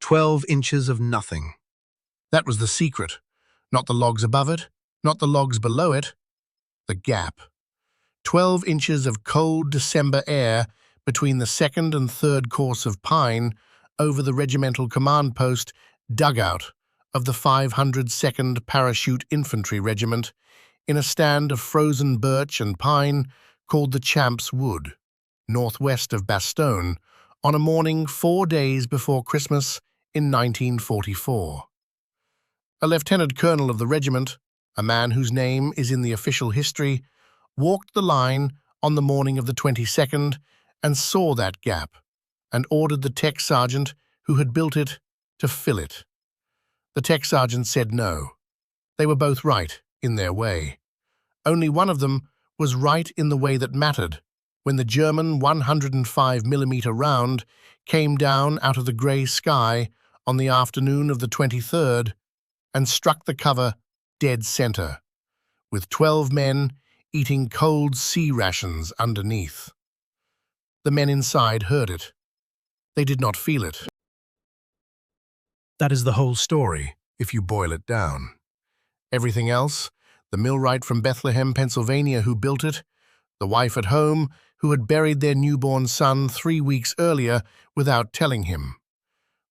12 inches of nothing. That was the secret. Not the logs above it, not the logs below it. The gap. 12 inches of cold December air between the second and third course of pine over the regimental command post dugout of the 502nd Parachute Infantry Regiment in a stand of frozen birch and pine called the Champ's Wood, northwest of Bastogne, on a morning 4 days before Christmas in 1944. A lieutenant colonel of the regiment, a man whose name is in the official history, walked the line on the morning of the 22nd and saw that gap and ordered the tech sergeant who had built it to fill it. The tech sergeant said no. They were both right in their way. Only one of them was right in the way that mattered when the German 105mm round came down out of the grey sky on the afternoon of the 23rd and struck the cover dead center, with 12 men eating cold sea rations underneath. The men inside heard it. They did not feel it. That is the whole story, if you boil it down. Everything else, the millwright from Bethlehem, Pennsylvania who built it, the wife at home who had buried their newborn son 3 weeks earlier without telling him,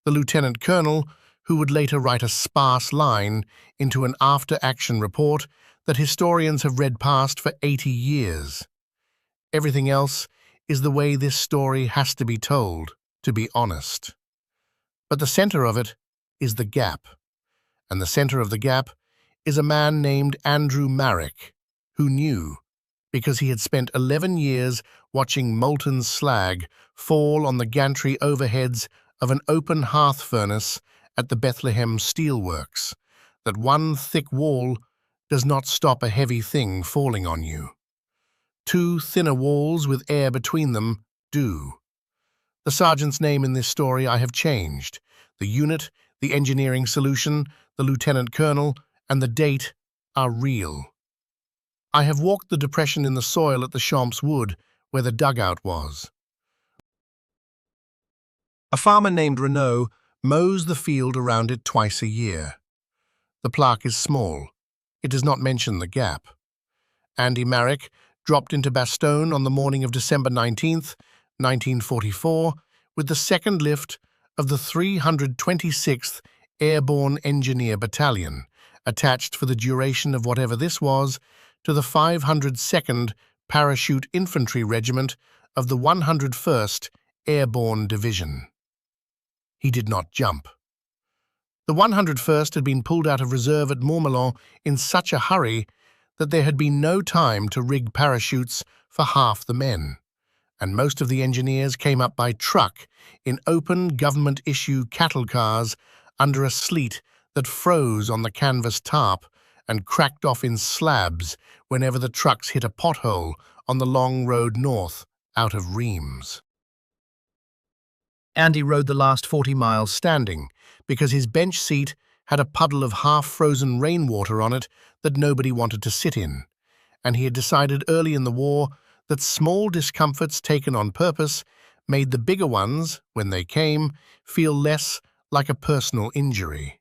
the lieutenant colonel who would later write a sparse line into an after-action report that historians have read past for 80 years. Everything else is the way this story has to be told, to be honest. But the center of it is the gap, and the center of the gap is a man named Andrew Marrick, who knew, because he had spent 11 years watching molten slag fall on the gantry overheads of an open hearth furnace at the Bethlehem Steelworks, that one thick wall does not stop a heavy thing falling on you. 2 thinner walls with air between them do. The sergeant's name in this story I have changed. The unit, the engineering solution, the lieutenant colonel, and the date are real. I have walked the depression in the soil at the Champ's Wood where the dugout was. A farmer named Renault mows the field around it twice a year. The plaque is small. It does not mention the gap. Andy Marrick dropped into Bastogne on the morning of December 19th, 1944, with the second lift of the 326th Airborne Engineer Battalion, attached for the duration of whatever this was, to the 502nd Parachute Infantry Regiment of the 101st Airborne Division. He did not jump. The 101st had been pulled out of reserve at Mourmelon in such a hurry that there had been no time to rig parachutes for half the men, and most of the engineers came up by truck in open government-issue cattle cars under a sleet that froze on the canvas tarp and cracked off in slabs whenever the trucks hit a pothole on the long road north out of Reims. Andy rode the last 40 miles standing because his bench seat had a puddle of half-frozen rainwater on it that nobody wanted to sit in, and he had decided early in the war that small discomforts taken on purpose made the bigger ones, when they came, feel less like a personal injury.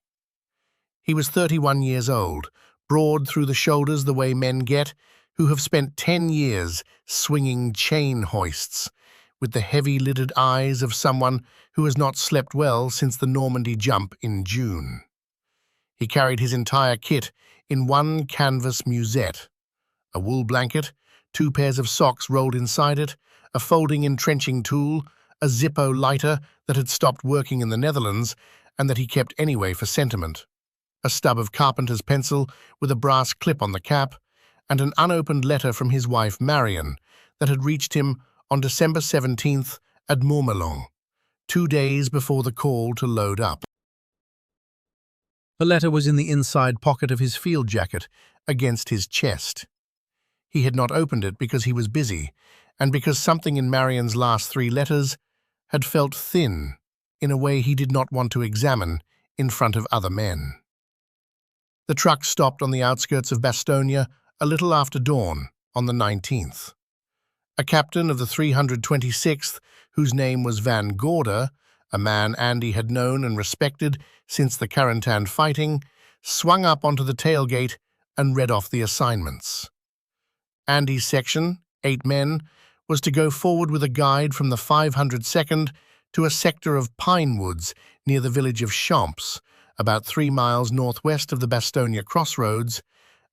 He was 31 years old, broad through the shoulders the way men get who have spent 10 years swinging chain hoists, with the heavy-lidded eyes of someone who has not slept well since the Normandy jump in June. He carried his entire kit in one canvas musette, a wool blanket, 2 pairs of socks rolled inside it, a folding entrenching tool, a Zippo lighter that had stopped working in the Netherlands and that he kept anyway for sentiment, a stub of carpenter's pencil with a brass clip on the cap, and an unopened letter from his wife Marion that had reached him on December 17th at Mourmelon, 2 days before the call to load up. The letter was in the inside pocket of his field jacket, against his chest. He had not opened it because he was busy, and because something in Marion's last 3 letters had felt thin in a way he did not want to examine in front of other men. The truck stopped on the outskirts of Bastogne a little after dawn on the 19th. A captain of the 326th, whose name was Van Gorder, A man Andy had known and respected since the Carentan fighting, swung up onto the tailgate and read off the assignments. Andy's section, 8 men, was to go forward with a guide from the 502nd to a sector of pine woods near the village of Champs, about 3 miles northwest of the Bastogne crossroads,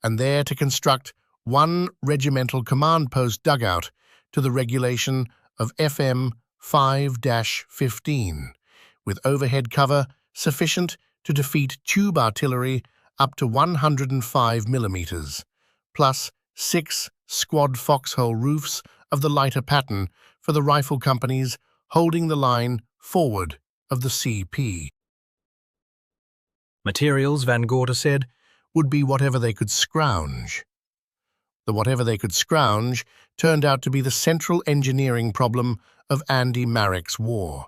and there to construct one regimental command post dugout to the regulation of FM 5-15, with overhead cover sufficient to defeat tube artillery up to 105 millimeters, plus 6 squad foxhole roofs of the lighter pattern for the rifle companies holding the line forward of the CP. Materials, Van Gorder said, would be whatever they could scrounge. The whatever they could scrounge turned out to be the central engineering problem of Andy Marrick's war.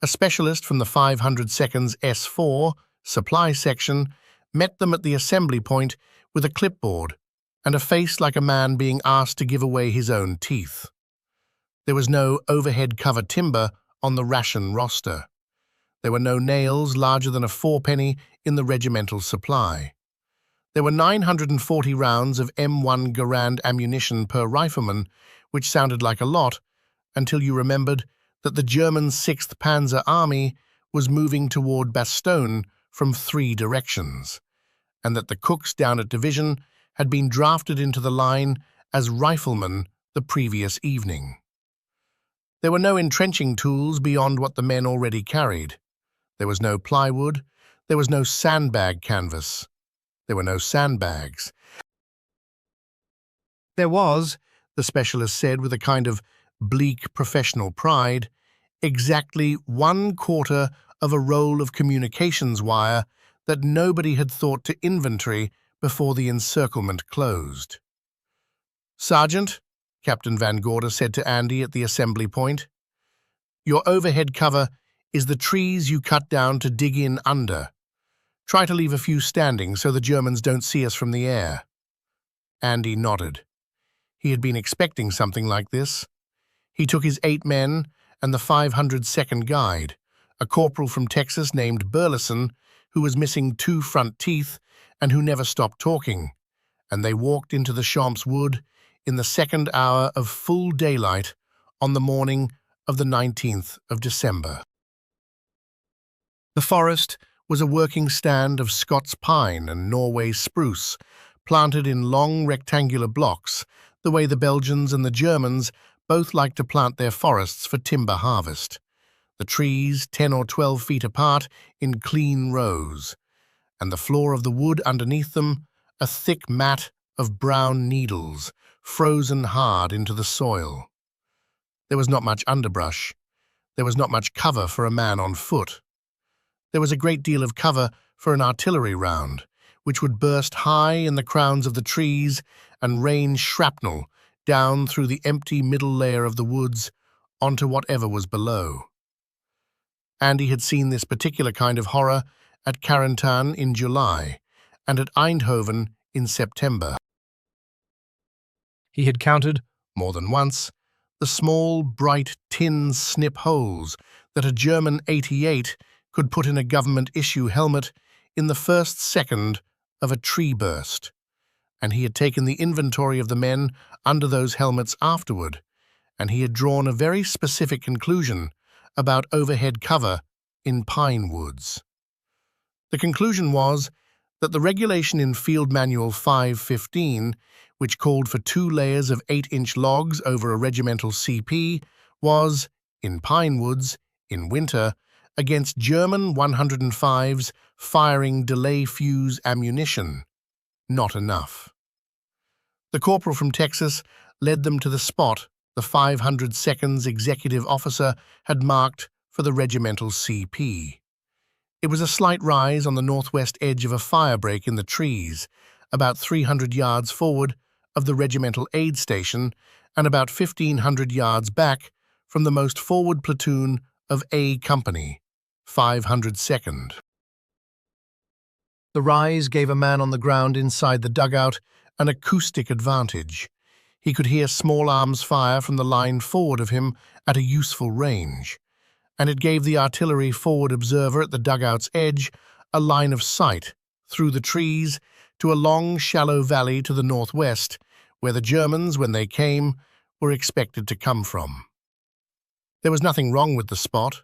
A specialist from the 502nd's S4 supply section met them at the assembly point with a clipboard and a face like a man being asked to give away his own teeth. There was no overhead cover timber on the ration roster. There were no nails larger than a 4-penny in the regimental supply. There were 940 rounds of M1 Garand ammunition per rifleman, which sounded like a lot, until you remembered that the German 6th Panzer Army was moving toward Bastogne from 3 directions, and that the cooks down at division had been drafted into the line as riflemen the previous evening. There were no entrenching tools beyond what the men already carried. There was no plywood, there was no sandbag canvas. There were no sandbags. There was, the specialist said with a kind of bleak professional pride, exactly 1/4 of a roll of communications wire that nobody had thought to inventory before the encirclement closed. "Sergeant," Captain Van Gorder said to Andy at the assembly point, "your overhead cover is the trees you cut down to dig in under. Try to leave a few standing so the Germans don't see us from the air." Andy nodded. He had been expecting something like this. He took his 8 men and the 502nd guide, a corporal from Texas named Burleson, who was missing 2 front teeth and who never stopped talking, and they walked into the Champs Wood in the 2nd hour of full daylight on the morning of the 19th of December. The forest was a working stand of Scots pine and Norway spruce, planted in long rectangular blocks, the way the Belgians and the Germans both like to plant their forests for timber harvest. The trees 10 or 12 feet apart in clean rows, and the floor of the wood underneath them a thick mat of brown needles, frozen hard into the soil. There was not much underbrush. There was not much cover for a man on foot. There was a great deal of cover for an artillery round, which would burst high in the crowns of the trees and rain shrapnel down through the empty middle layer of the woods onto whatever was below. Andy had seen this particular kind of horror at Carentan in July and at Eindhoven in September. He had counted, more than once, the small, bright tin snip holes that a German 88 could put in a government-issue helmet in the first second of a tree burst, and he had taken the inventory of the men under those helmets afterward, and he had drawn a very specific conclusion about overhead cover in pine woods. The conclusion was that the regulation in Field Manual 515, which called for 2 layers of 8-inch logs over a regimental CP, was, in pine woods, in winter, against German 105's firing delay fuse ammunition. Not enough. The corporal from Texas led them to the spot the 502nd's executive officer had marked for the regimental CP. It was a slight rise on the northwest edge of a firebreak in the trees, about 300 yards forward of the regimental aid station and about 1,500 yards back from the most forward platoon of A Company, 502nd. The rise gave a man on the ground inside the dugout an acoustic advantage. He could hear small arms fire from the line forward of him at a useful range, and it gave the artillery forward observer at the dugout's edge a line of sight through the trees to a long, shallow valley to the northwest, where the Germans, when they came, were expected to come from. There was nothing wrong with the spot.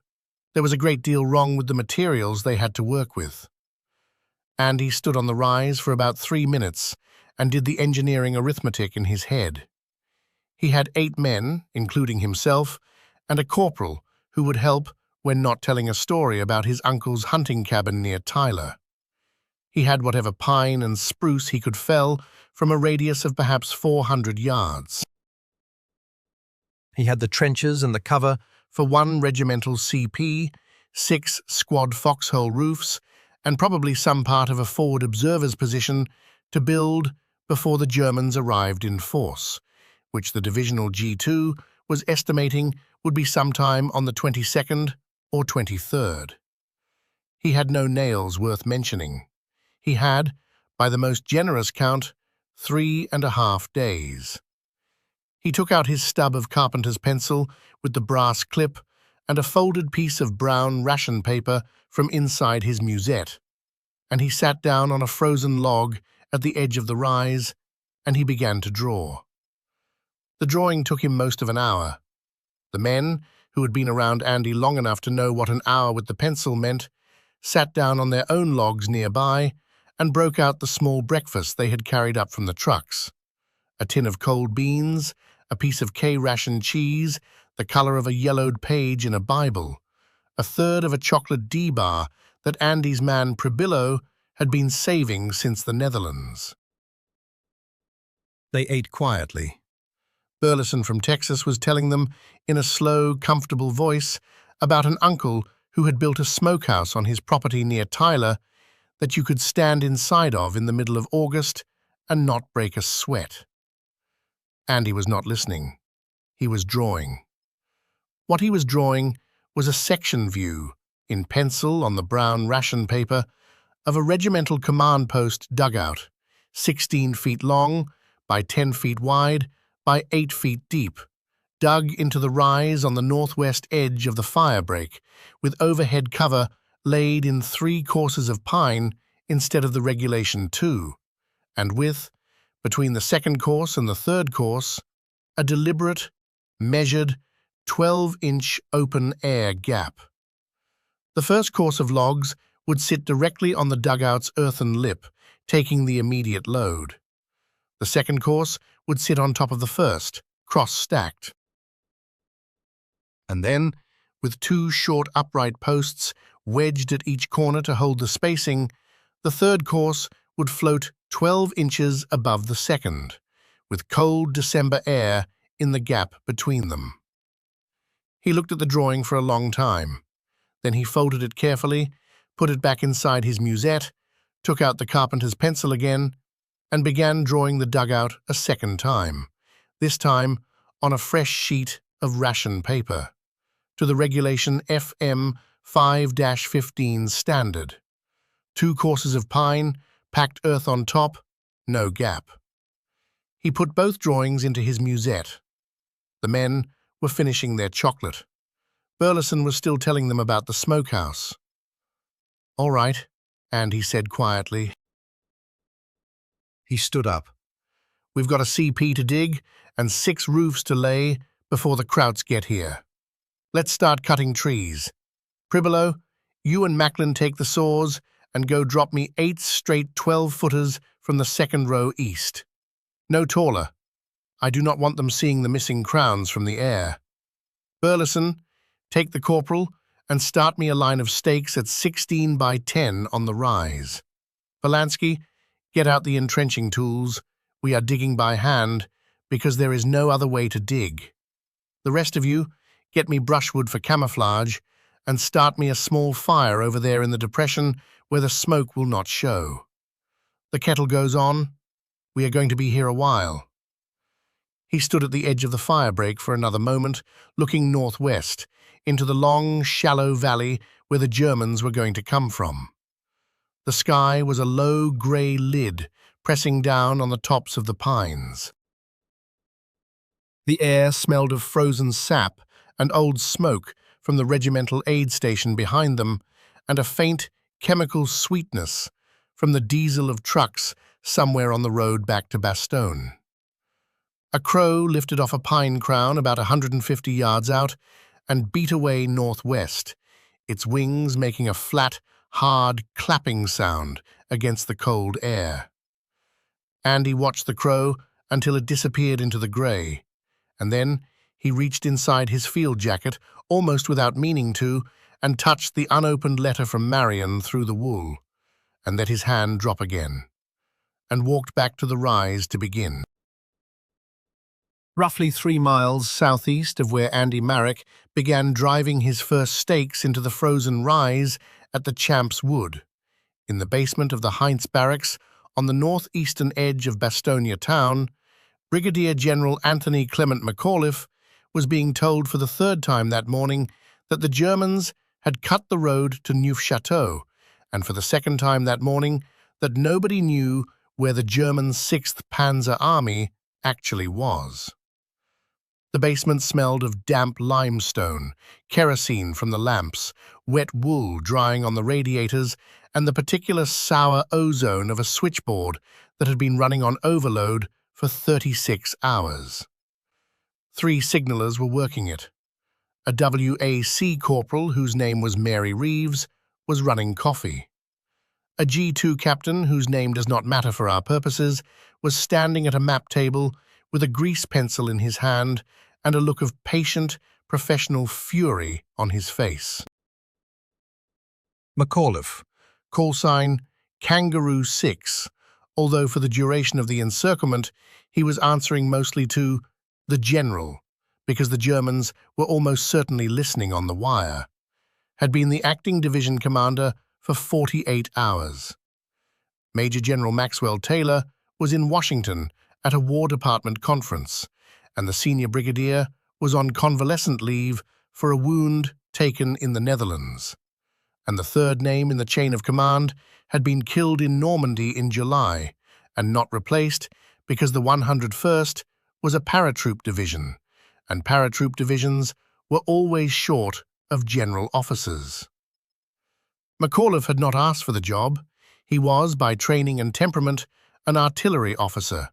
There was a great deal wrong with the materials they had to work with. Andy stood on the rise for about 3 minutes and did the engineering arithmetic in his head. He had 8 men, including himself, and a corporal who would help when not telling a story about his uncle's hunting cabin near Tyler. He had whatever pine and spruce he could fell from a radius of perhaps 400 yards. He had the trenches and the cover for 1 regimental CP, 6 squad foxhole roofs, and probably some part of a forward observer's position to build before the Germans arrived in force, which the divisional G2 was estimating would be sometime on the 22nd or 23rd. He had no nails worth mentioning. He had, by the most generous count, 3.5 days. He took out his stub of carpenter's pencil with the brass clip and a folded piece of brown ration paper from inside his musette, and he sat down on a frozen log at the edge of the rise, and he began to draw. The drawing took him most of an hour. The men, who had been around Andy long enough to know what an hour with the pencil meant, sat down on their own logs nearby and broke out the small breakfast they had carried up from the trucks. A tin of cold beans, a piece of K-ration cheese, the color of a yellowed page in a Bible, a third of a chocolate D-bar that Andy's man Pribillo had been saving since the Netherlands. They ate quietly. Burleson from Texas was telling them in a slow, comfortable voice about an uncle who had built a smokehouse on his property near Tyler that you could stand inside of in the middle of August and not break a sweat. Andy was not listening. He was drawing. What he was drawing was a section view, in pencil on the brown ration paper, of a regimental command post dugout, 16 feet long by 10 feet wide by 8 feet deep, dug into the rise on the northwest edge of the fire break, with overhead cover laid in 3 courses of pine instead of the regulation 2, and with, between the second course and the third course, a deliberate, measured, 12-inch open-air gap. The first course of logs would sit directly on the dugout's earthen lip, taking the immediate load. The second course would sit on top of the first, cross-stacked. And then, with 2 short upright posts wedged at each corner to hold the spacing, the third course would float 12 inches above the second, with cold December air in the gap between them. He looked at the drawing for a long time. Then he folded it carefully, put it back inside his musette, took out the carpenter's pencil again, and began drawing the dugout a second time, this time on a fresh sheet of ration paper, to the regulation FM 5-15 standard. 2 courses of pine, packed earth on top, no gap. He put both drawings into his musette. The men were finishing their chocolate. Burleson was still telling them about the smokehouse. "All right," Andy said quietly. He stood up. "We've got a CP to dig and 6 roofs to lay before the Krauts get here. Let's start cutting trees. Pribillo, you and Macklin take the saws and go drop me 8 straight 12-footers from the second row east. No taller. I do not want them seeing the missing crowns from the air. Burleson, take the corporal and start me a line of stakes at 16 by 10 on the rise. Valansky, get out the entrenching tools. We are digging by hand because there is no other way to dig. The rest of you, get me brushwood for camouflage and start me a small fire over there in the depression where the smoke will not show. The kettle goes on. We are going to be here a while." He stood at the edge of the fire break for another moment, looking northwest, into the long, shallow valley where the Germans were going to come from. The sky was a low grey lid pressing down on the tops of the pines. The air smelled of frozen sap and old smoke from the regimental aid station behind them, and a faint chemical sweetness from the diesel of trucks somewhere on the road back to Bastogne. A crow lifted off a pine crown about 150 yards out and beat away northwest, its wings making a flat, hard clapping sound against the cold air. Andy watched the crow until it disappeared into the grey, and then he reached inside his field jacket, almost without meaning to, and touched the unopened letter from Marion through the wool, and let his hand drop again, and walked back to the rise to begin. Roughly 3 miles southeast of where Andy Marek began driving his first stakes into the frozen rise at the Champ's Wood, in the basement of the Heinz Barracks on the northeastern edge of Bastogne town, Brigadier General Anthony Clement McAuliffe was being told for the third time that morning that the Germans had cut the road to Neufchâteau, and for the second time that morning that nobody knew where the German 6th Panzer Army actually was. The basement smelled of damp limestone, kerosene from the lamps, wet wool drying on the radiators, and the particular sour ozone of a switchboard that had been running on overload for 36 hours. 3 signallers were working it. A WAC corporal, whose name was Mary Reeves, was running coffee. A G2 captain, whose name does not matter for our purposes, was standing at a map table with a grease pencil in his hand and a look of patient, professional fury on his face. McAuliffe, call sign Kangaroo 6, although for the duration of the encirclement he was answering mostly to the General, because the Germans were almost certainly listening on the wire, had been the acting division commander for 48 hours. Major General Maxwell Taylor was in Washington at a War Department conference, and the senior brigadier was on convalescent leave for a wound taken in the Netherlands. And the third name in the chain of command had been killed in Normandy in July, and not replaced because the 101st was a paratroop division, and paratroop divisions were always short of general officers. McAuliffe had not asked for the job. He was, by training and temperament, an artillery officer.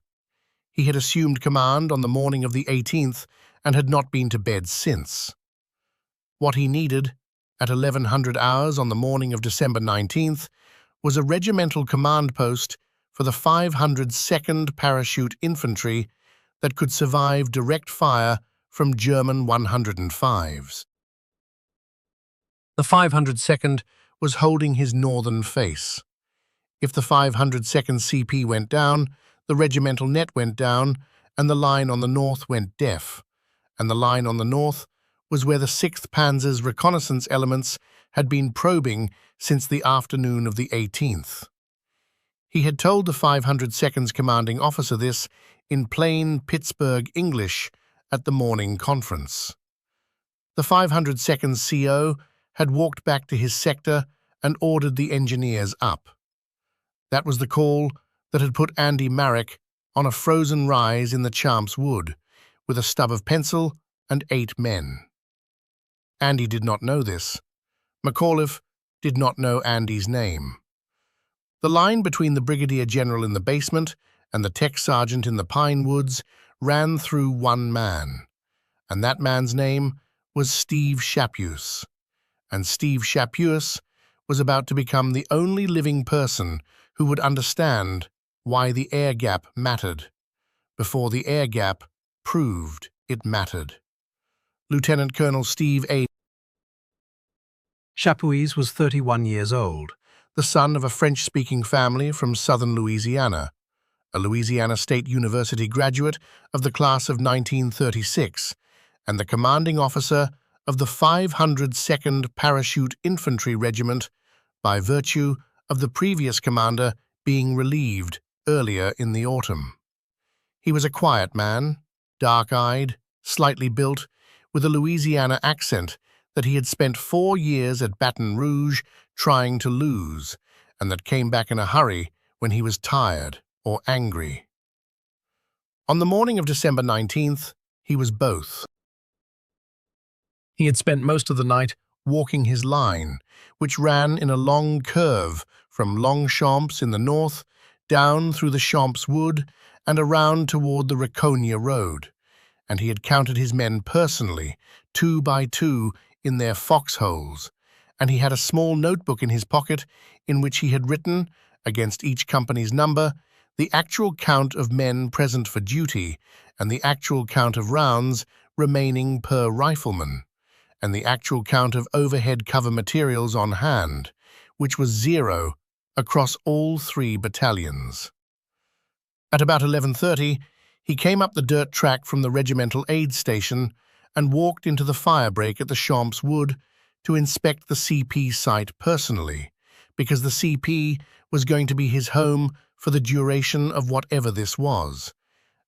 He had assumed command on the morning of the 18th and had not been to bed since. What he needed, at 1100 hours on the morning of December 19th, was a regimental command post for the 502nd Parachute Infantry that could survive direct fire from German 105s. The 502nd was holding his northern face. If the 502nd CP went down, the regimental net went down, and the line on the north went deaf, and the line on the north was where the 6th Panzer's reconnaissance elements had been probing since the afternoon of the 18th. He had told the 502nd's commanding officer this in plain Pittsburgh English at the morning conference. The 502nd's CO had walked back to his sector and ordered the engineers up. That was the call that had put Andy Marek on a frozen rise in the Champ's Wood, with a stub of pencil and 8 men. Andy did not know this. McAuliffe did not know Andy's name. The line between the brigadier general in the basement and the tech sergeant in the pine woods ran through one man, and that man's name was Steve Chapuis. And Steve Chapuis was about to become the only living person who would understand why the air gap mattered, before the air gap proved it mattered. Lieutenant Colonel Steve A. Chapuis was 31 years old, the son of a French-speaking family from southern Louisiana, a Louisiana State University graduate of the class of 1936, and the commanding officer of the 502nd Parachute Infantry Regiment by virtue of the previous commander being relieved earlier in the autumn. He was a quiet man, dark-eyed, slightly built, with a Louisiana accent that he had spent 4 years at Baton Rouge trying to lose, and that came back in a hurry when he was tired or angry. On the morning of December 19th, he was both. He had spent most of the night walking his line, which ran in a long curve from Longchamps in the north, down through the Champs Wood, and around toward the Raconia Road, and he had counted his men personally, 2 by 2, in their foxholes, and he had a small notebook in his pocket in which he had written, against each company's number, the actual count of men present for duty and the actual count of rounds remaining per rifleman, and the actual count of overhead cover materials on hand, which was 0 across all 3 battalions. At about 11:30, he came up the dirt track from the regimental aid station and walked into the firebreak at the Champs Wood to inspect the CP site personally, because the CP was going to be his home for the duration of whatever this was,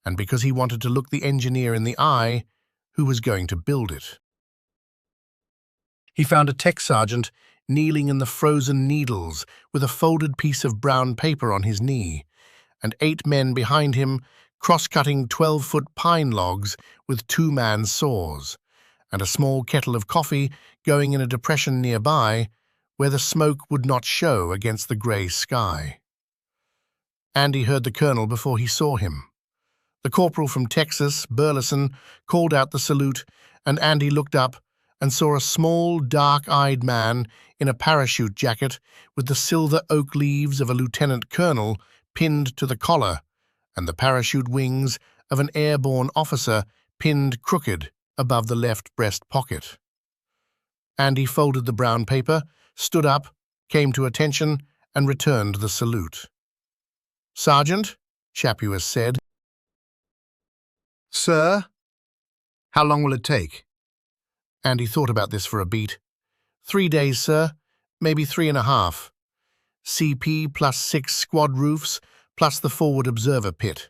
and because he wanted to look the engineer in the eye who was going to build it. He found a tech sergeant kneeling in the frozen needles with a folded piece of brown paper on his knee, and 8 men behind him cross-cutting 12-foot pine logs with 2-man saws, and a small kettle of coffee going in a depression nearby where the smoke would not show against the grey sky. Andy heard the colonel before he saw him. The corporal from Texas, Burleson, called out the salute, and Andy looked up and saw a small, dark-eyed man in a parachute jacket with the silver oak leaves of a lieutenant colonel pinned to the collar, and the parachute wings of an airborne officer pinned crooked above the left breast pocket. Andy folded the brown paper, stood up, came to attention, and returned the salute. "Sergeant," Chapuis said. "Sir? How long will it take?" Andy thought about this for a beat. 3 days, sir. Maybe 3.5. CP plus 6 squad roofs, plus the forward observer pit.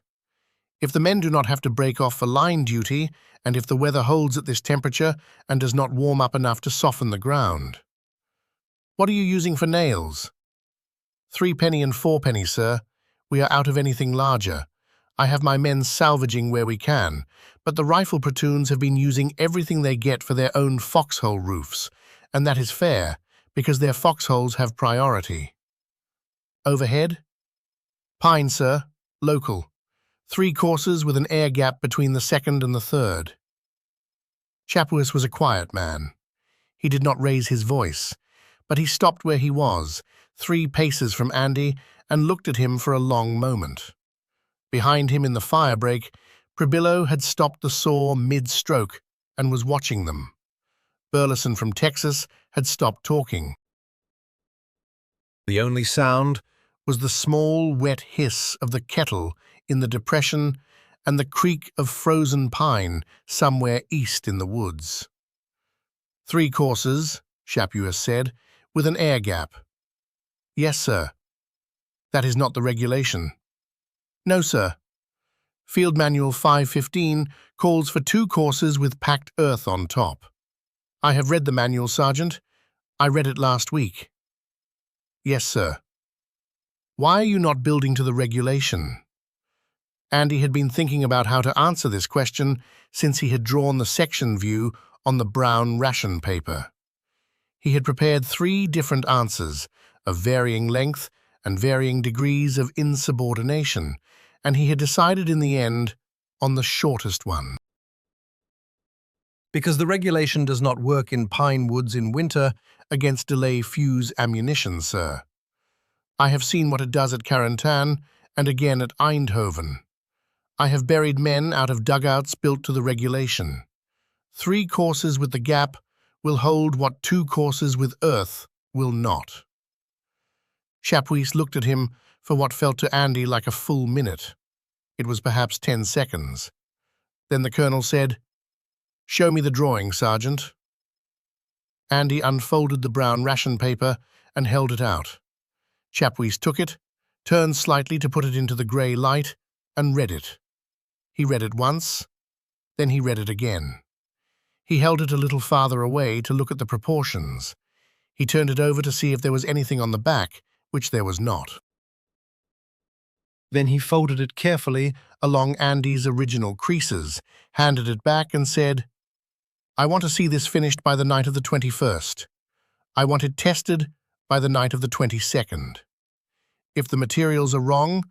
If the men do not have to break off for line duty, and if the weather holds at this temperature and does not warm up enough to soften the ground. What are you using for nails? 3 penny and 4 penny, sir. We are out of anything larger. I have my men salvaging where we can, but the rifle platoons have been using everything they get for their own foxhole roofs, and that is fair, because their foxholes have priority. Overhead? Pine, sir. Local. 3 courses with an air gap between the second and the third. Chapuis was a quiet man. He did not raise his voice, but he stopped where he was, 3 paces from Andy, and looked at him for a long moment. Behind him in the firebreak, Prebillo had stopped the saw mid-stroke and was watching them. Burleson from Texas had stopped talking. The only sound was the small, wet hiss of the kettle in the depression and the creak of frozen pine somewhere east in the woods. 3 courses, Chapuis said, with an air gap. Yes, sir. That is not the regulation. No, sir. Field Manual 515 calls for 2 courses with packed earth on top. I have read the manual, Sergeant. I read it last week. Yes, sir. Why are you not building to the regulation? Andy had been thinking about how to answer this question since he had drawn the section view on the brown ration paper. He had prepared 3 different answers of varying length and varying degrees of insubordination, and he had decided in the end on the shortest one. Because the regulation does not work in pine woods in winter against delay fuse ammunition, sir. I have seen what it does at Carentan and again at Eindhoven. I have buried men out of dugouts built to the regulation. 3 courses with the gap will hold what 2 courses with earth will not. Chapuis looked at him for what felt to Andy like a full minute. It was perhaps 10 seconds. Then the colonel said, "Show me the drawing, Sergeant." Andy unfolded the brown ration paper and held it out. Chapuis took it, turned slightly to put it into the grey light, and read it. He read it once, then he read it again. He held it a little farther away to look at the proportions. He turned it over to see if there was anything on the back, which there was not. Then he folded it carefully along Andy's original creases, handed it back and said, I want to see this finished by the night of the 21st. I want it tested by the night of the 22nd. If the materials are wrong,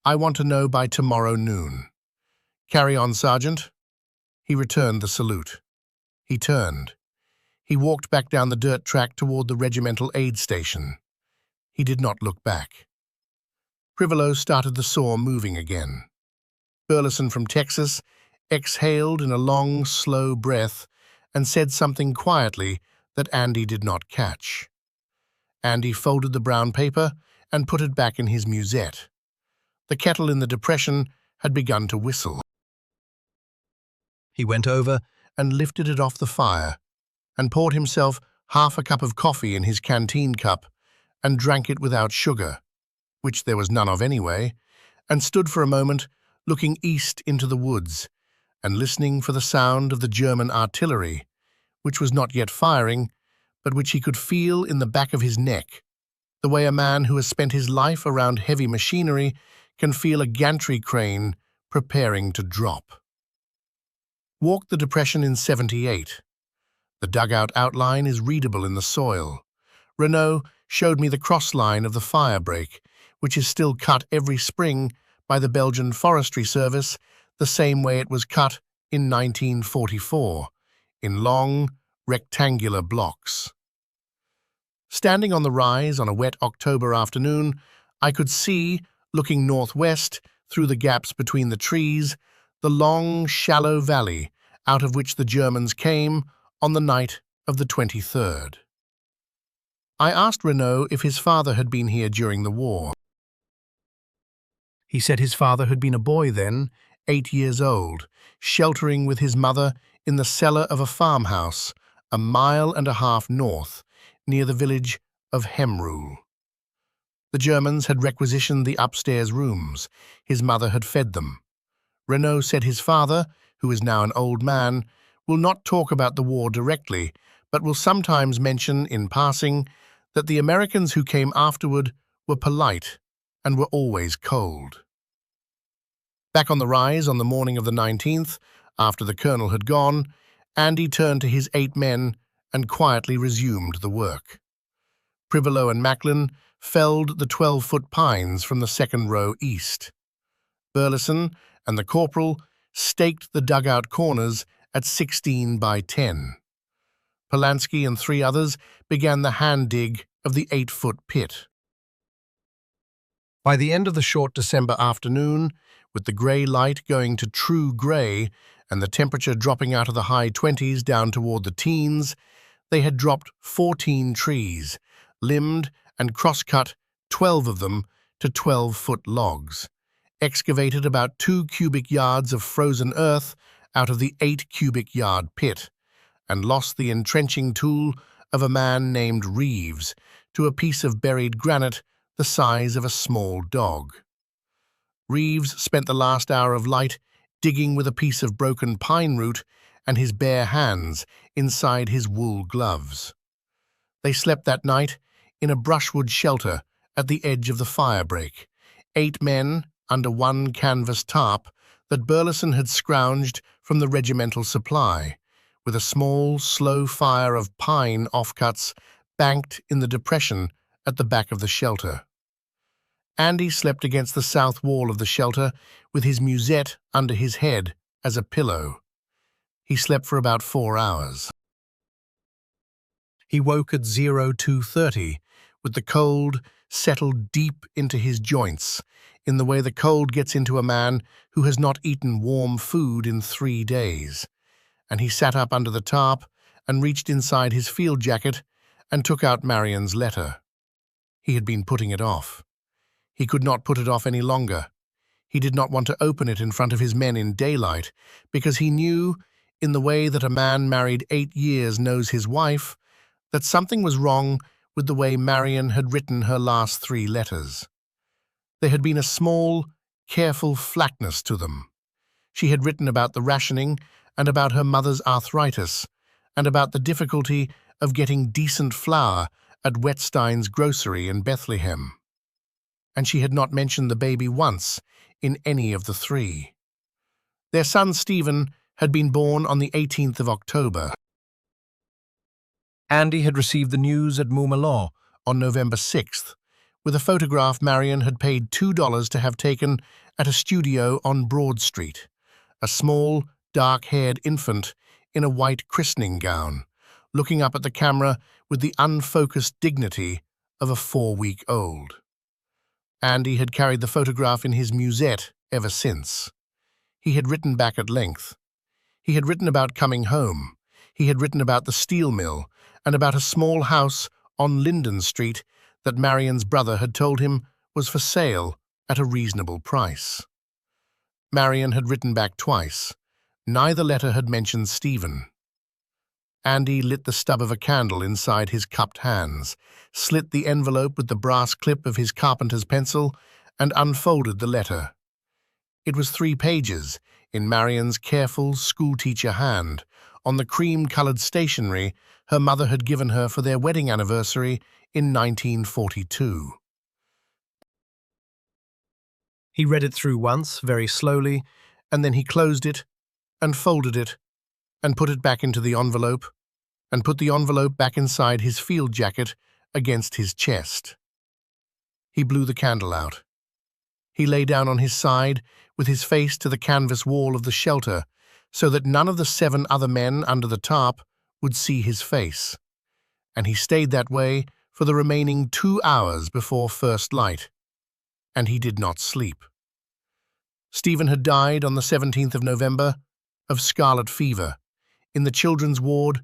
I want to know by tomorrow noon. Carry on, Sergeant." He returned the salute. He turned. He walked back down the dirt track toward the regimental aid station. He did not look back. Privolo started the saw moving again. Burleson from Texas exhaled in a long, slow breath and said something quietly that Andy did not catch. Andy folded the brown paper and put it back in his musette. The kettle in the depression had begun to whistle. He went over and lifted it off the fire and poured himself half a cup of coffee in his canteen cup and drank it without sugar, which there was none of anyway, and stood for a moment looking east into the woods and listening for the sound of the German artillery, which was not yet firing, but which he could feel in the back of his neck, the way a man who has spent his life around heavy machinery can feel a gantry crane preparing to drop. Walked the depression in 78. The dugout outline is readable in the soil. Renault showed me the cross line of the fire break, which is still cut every spring by the Belgian Forestry Service the same way it was cut in 1944, in long, rectangular blocks. Standing on the rise on a wet October afternoon, I could see, looking northwest through the gaps between the trees, the long, shallow valley out of which the Germans came on the night of the 23rd. I asked Renault if his father had been here during the war. He said his father had been a boy then, 8 years old, sheltering with his mother in the cellar of a farmhouse 1.5 miles north, near the village of Hemrul. The Germans had requisitioned the upstairs rooms. His mother had fed them. Renault said his father, who is now an old man, will not talk about the war directly, but will sometimes mention, in passing, that the Americans who came afterward were polite and were always cold. Back on the rise on the morning of the 19th, after the colonel had gone, Andy turned to his 8 men and quietly resumed the work. Privolo and Macklin felled the 12-foot pines from the second row east. Burleson and the corporal staked the dugout corners at 16 by 10. Polanski and 3 others began the hand dig of the 8-foot pit. By the end of the short December afternoon, with the grey light going to true grey and the temperature dropping out of the high 20s down toward the teens, they had dropped 14 trees, limbed and cross-cut 12 of them to 12-foot logs, excavated about 2 cubic yards of frozen earth out of the 8 cubic yard pit, and lost the entrenching tool of a man named Reeves to a piece of buried granite the size of a small dog. Reeves spent the last hour of light digging with a piece of broken pine root and his bare hands inside his wool gloves. They slept that night in a brushwood shelter at the edge of the fire break, 8 men under one canvas tarp that Burleson had scrounged from the regimental supply, with a small, slow fire of pine offcuts banked in the depression at the back of the shelter. Andy slept against the south wall of the shelter with his musette under his head as a pillow. He slept for about 4 hours. He woke at 02:30 with the cold settled deep into his joints in the way the cold gets into a man who has not eaten warm food in 3 days, and he sat up under the tarp and reached inside his field jacket and took out Marion's letter. He had been putting it off. He could not put it off any longer. He did not want to open it in front of his men in daylight, because he knew, in the way that a man married 8 years knows his wife, that something was wrong with the way Marion had written her last 3 letters. There had been a small, careful flatness to them. She had written about the rationing and about her mother's arthritis and about the difficulty of getting decent flour at Wetstein's grocery in Bethlehem. And she had not mentioned the baby once in any of the 3. Their son Stephen had been born on the 18th of October. Andy had received the news at Montmelon on November 6th, with a photograph Marion had paid $2 to have taken at a studio on Broad Street, a small, dark-haired infant in a white christening gown, looking up at the camera with the unfocused dignity of a 4-week-old. Andy had carried the photograph in his musette ever since. He had written back at length. He had written about coming home. He had written about the steel mill and about a small house on Linden Street that Marion's brother had told him was for sale at a reasonable price. Marion had written back twice. Neither letter had mentioned Stephen. Andy lit the stub of a candle inside his cupped hands, slit the envelope with the brass clip of his carpenter's pencil, and unfolded the letter. It was 3 pages, in Marion's careful schoolteacher hand, on the cream-colored stationery her mother had given her for their wedding anniversary in 1942. He read it through once, very slowly, and then he closed it, and folded it, and put it back into the envelope, and put the envelope back inside his field jacket against his chest. He blew the candle out. He lay down on his side with his face to the canvas wall of the shelter so that none of the 7 other men under the tarp would see his face, and he stayed that way for the remaining 2 hours before first light, and he did not sleep. Stephen had died on the 17th of November of scarlet fever in the children's ward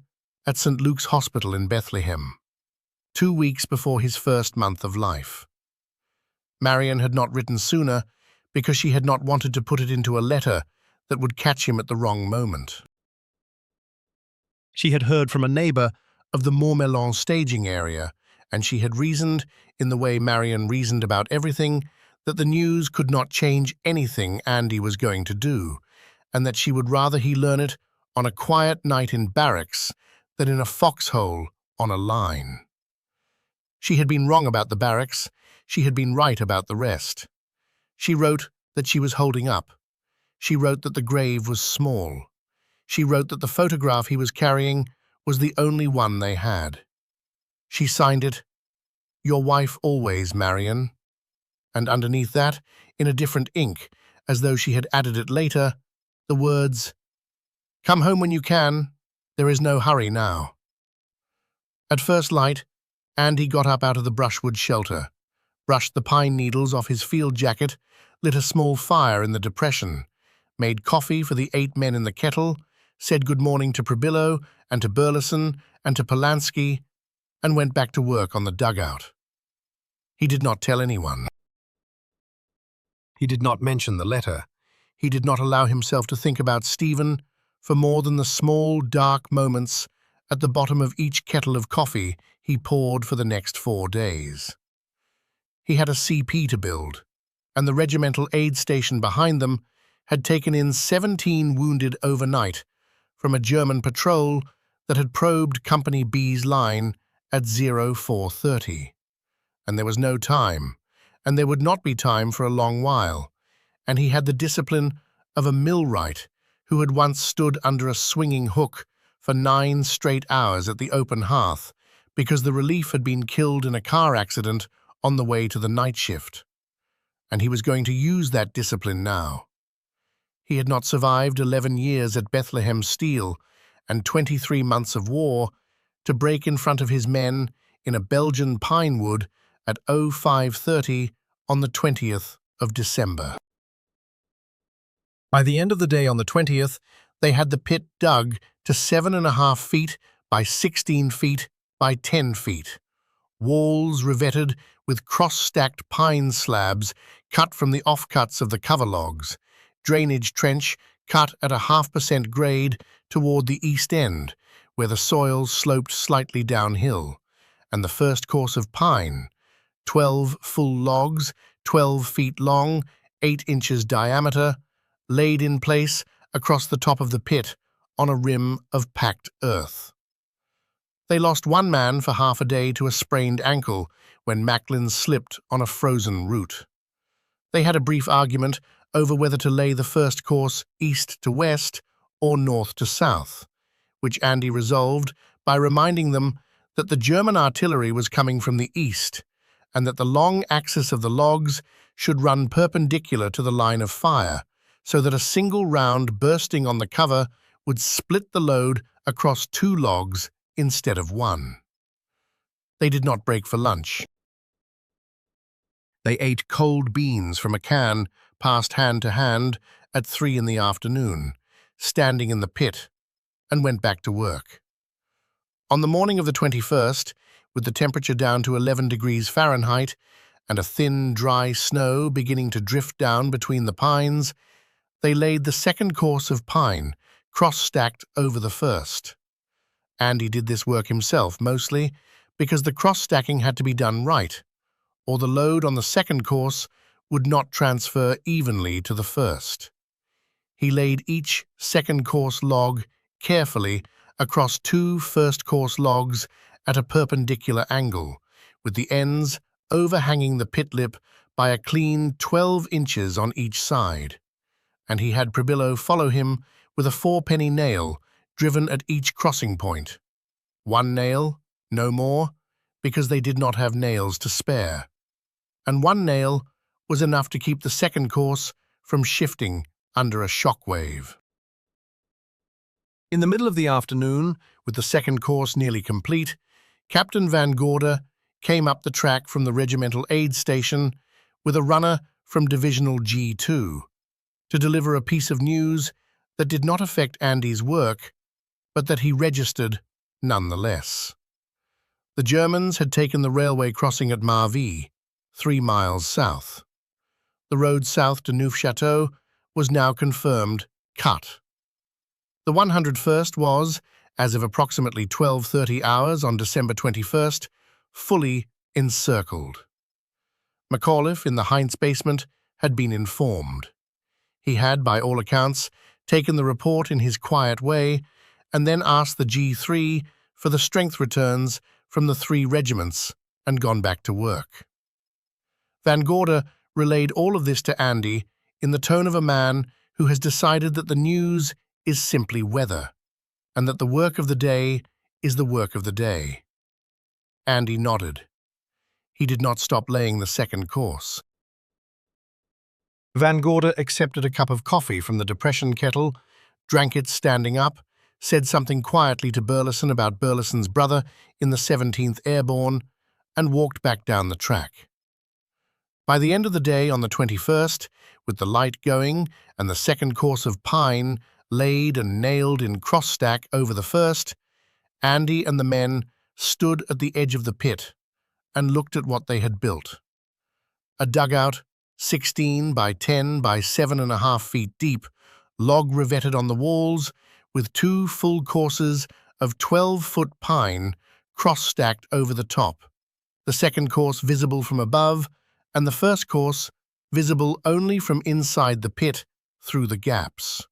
at St. Luke's Hospital in Bethlehem, 2 weeks before his first month of life. Marion had not written sooner because she had not wanted to put it into a letter that would catch him at the wrong moment. She had heard from a neighbor of the Montmelon staging area, and she had reasoned, in the way Marion reasoned about everything, that the news could not change anything Andy was going to do, and that she would rather he learn it on a quiet night in barracks than in a foxhole on a line. She had been wrong about the barracks. She had been right about the rest. She wrote that she was holding up. She wrote that the grave was small. She wrote that the photograph he was carrying was the only one they had. She signed it, "Your wife always, Marion," and underneath that, in a different ink, as though she had added it later, the words, "Come home when you can. There is no hurry now." At first light, Andy got up out of the brushwood shelter, brushed the pine needles off his field jacket, lit a small fire in the depression, made coffee for the 8 men in the kettle, said good morning to Prabillo and to Burleson and to Polanski, and went back to work on the dugout. He did not tell anyone. He did not mention the letter. He did not allow himself to think about Stephen for more than the small, dark moments at the bottom of each kettle of coffee he poured for the next 4 days. He had a CP to build, and the regimental aid station behind them had taken in 17 wounded overnight from a German patrol that had probed Company B's line at 0430. And there was no time, and there would not be time for a long while, and he had the discipline of a millwright who had once stood under a swinging hook for 9 straight hours at the open hearth because the relief had been killed in a car accident on the way to the night shift. And he was going to use that discipline now. He had not survived 11 years at Bethlehem Steel and 23 months of war to break in front of his men in a Belgian pine wood at 0530 on the 20th of December. By the end of the day on the 20th, they had the pit dug to 7.5 feet by 16 feet by 10 feet. Walls revetted with cross-stacked pine slabs cut from the offcuts of the cover logs, drainage trench cut at a 0.5% grade toward the east end, where the soil sloped slightly downhill, and the first course of pine, 12 full logs, 12 feet long, 8 inches diameter, laid in place across the top of the pit on a rim of packed earth. They lost 1 man for half a day to a sprained ankle when Macklin slipped on a frozen route. They had a brief argument over whether to lay the first course east to west or north to south, which Andy resolved by reminding them that the German artillery was coming from the east, and that the long axis of the logs should run perpendicular to the line of fire, so that a single round bursting on the cover would split the load across 2 logs instead of 1. They did not break for lunch. They ate cold beans from a can, passed hand to hand at 3 in the afternoon, standing in the pit, and went back to work. On the morning of the 21st, with the temperature down to 11 degrees Fahrenheit and a thin, dry snow beginning to drift down between the pines, they laid the second course of pine, cross-stacked over the first. Andy did this work himself, mostly because the cross-stacking had to be done right, or the load on the second course would not transfer evenly to the first. He laid each second course log carefully across 2 first course logs at a perpendicular angle, with the ends overhanging the pit lip by a clean 12 inches on each side, and he had Pribillo follow him with a 4-penny nail driven at each crossing point. 1 nail, no more, because they did not have nails to spare, and 1 nail was enough to keep the second course from shifting under a shock wave. In the middle of the afternoon, with the second course nearly complete, Captain Van Gorder came up the track from the regimental aid station with a runner from Divisional G2 to deliver a piece of news that did not affect Andy's work, but that he registered nonetheless. The Germans had taken the railway crossing at Marville, 3 miles south. The road south to Neufchâteau was now confirmed cut. The 101st was, as of approximately 12:30 hours on December 21st, fully encircled. McAuliffe, in the Heinz basement, had been informed. He had, by all accounts, taken the report in his quiet way and then asked the G3 for the strength returns from the 3 regiments and gone back to work. Van Gorder relayed all of this to Andy in the tone of a man who has decided that the news is simply weather, and that the work of the day is the work of the day. Andy nodded. He did not stop laying the second course. Van Gorder accepted a cup of coffee from the depression kettle, drank it standing up, said something quietly to Burleson about Burleson's brother in the 17th Airborne, and walked back down the track. By the end of the day on the 21st, with the light going and the second course of pine laid and nailed in cross-stack over the first, Andy and the men stood at the edge of the pit and looked at what they had built. A dugout, 16 by 10 by 7.5 feet deep, log revetted on the walls, with 2 full courses of 12-foot pine cross-stacked over the top, the second course visible from above, and the first course visible only from inside the pit through the gaps.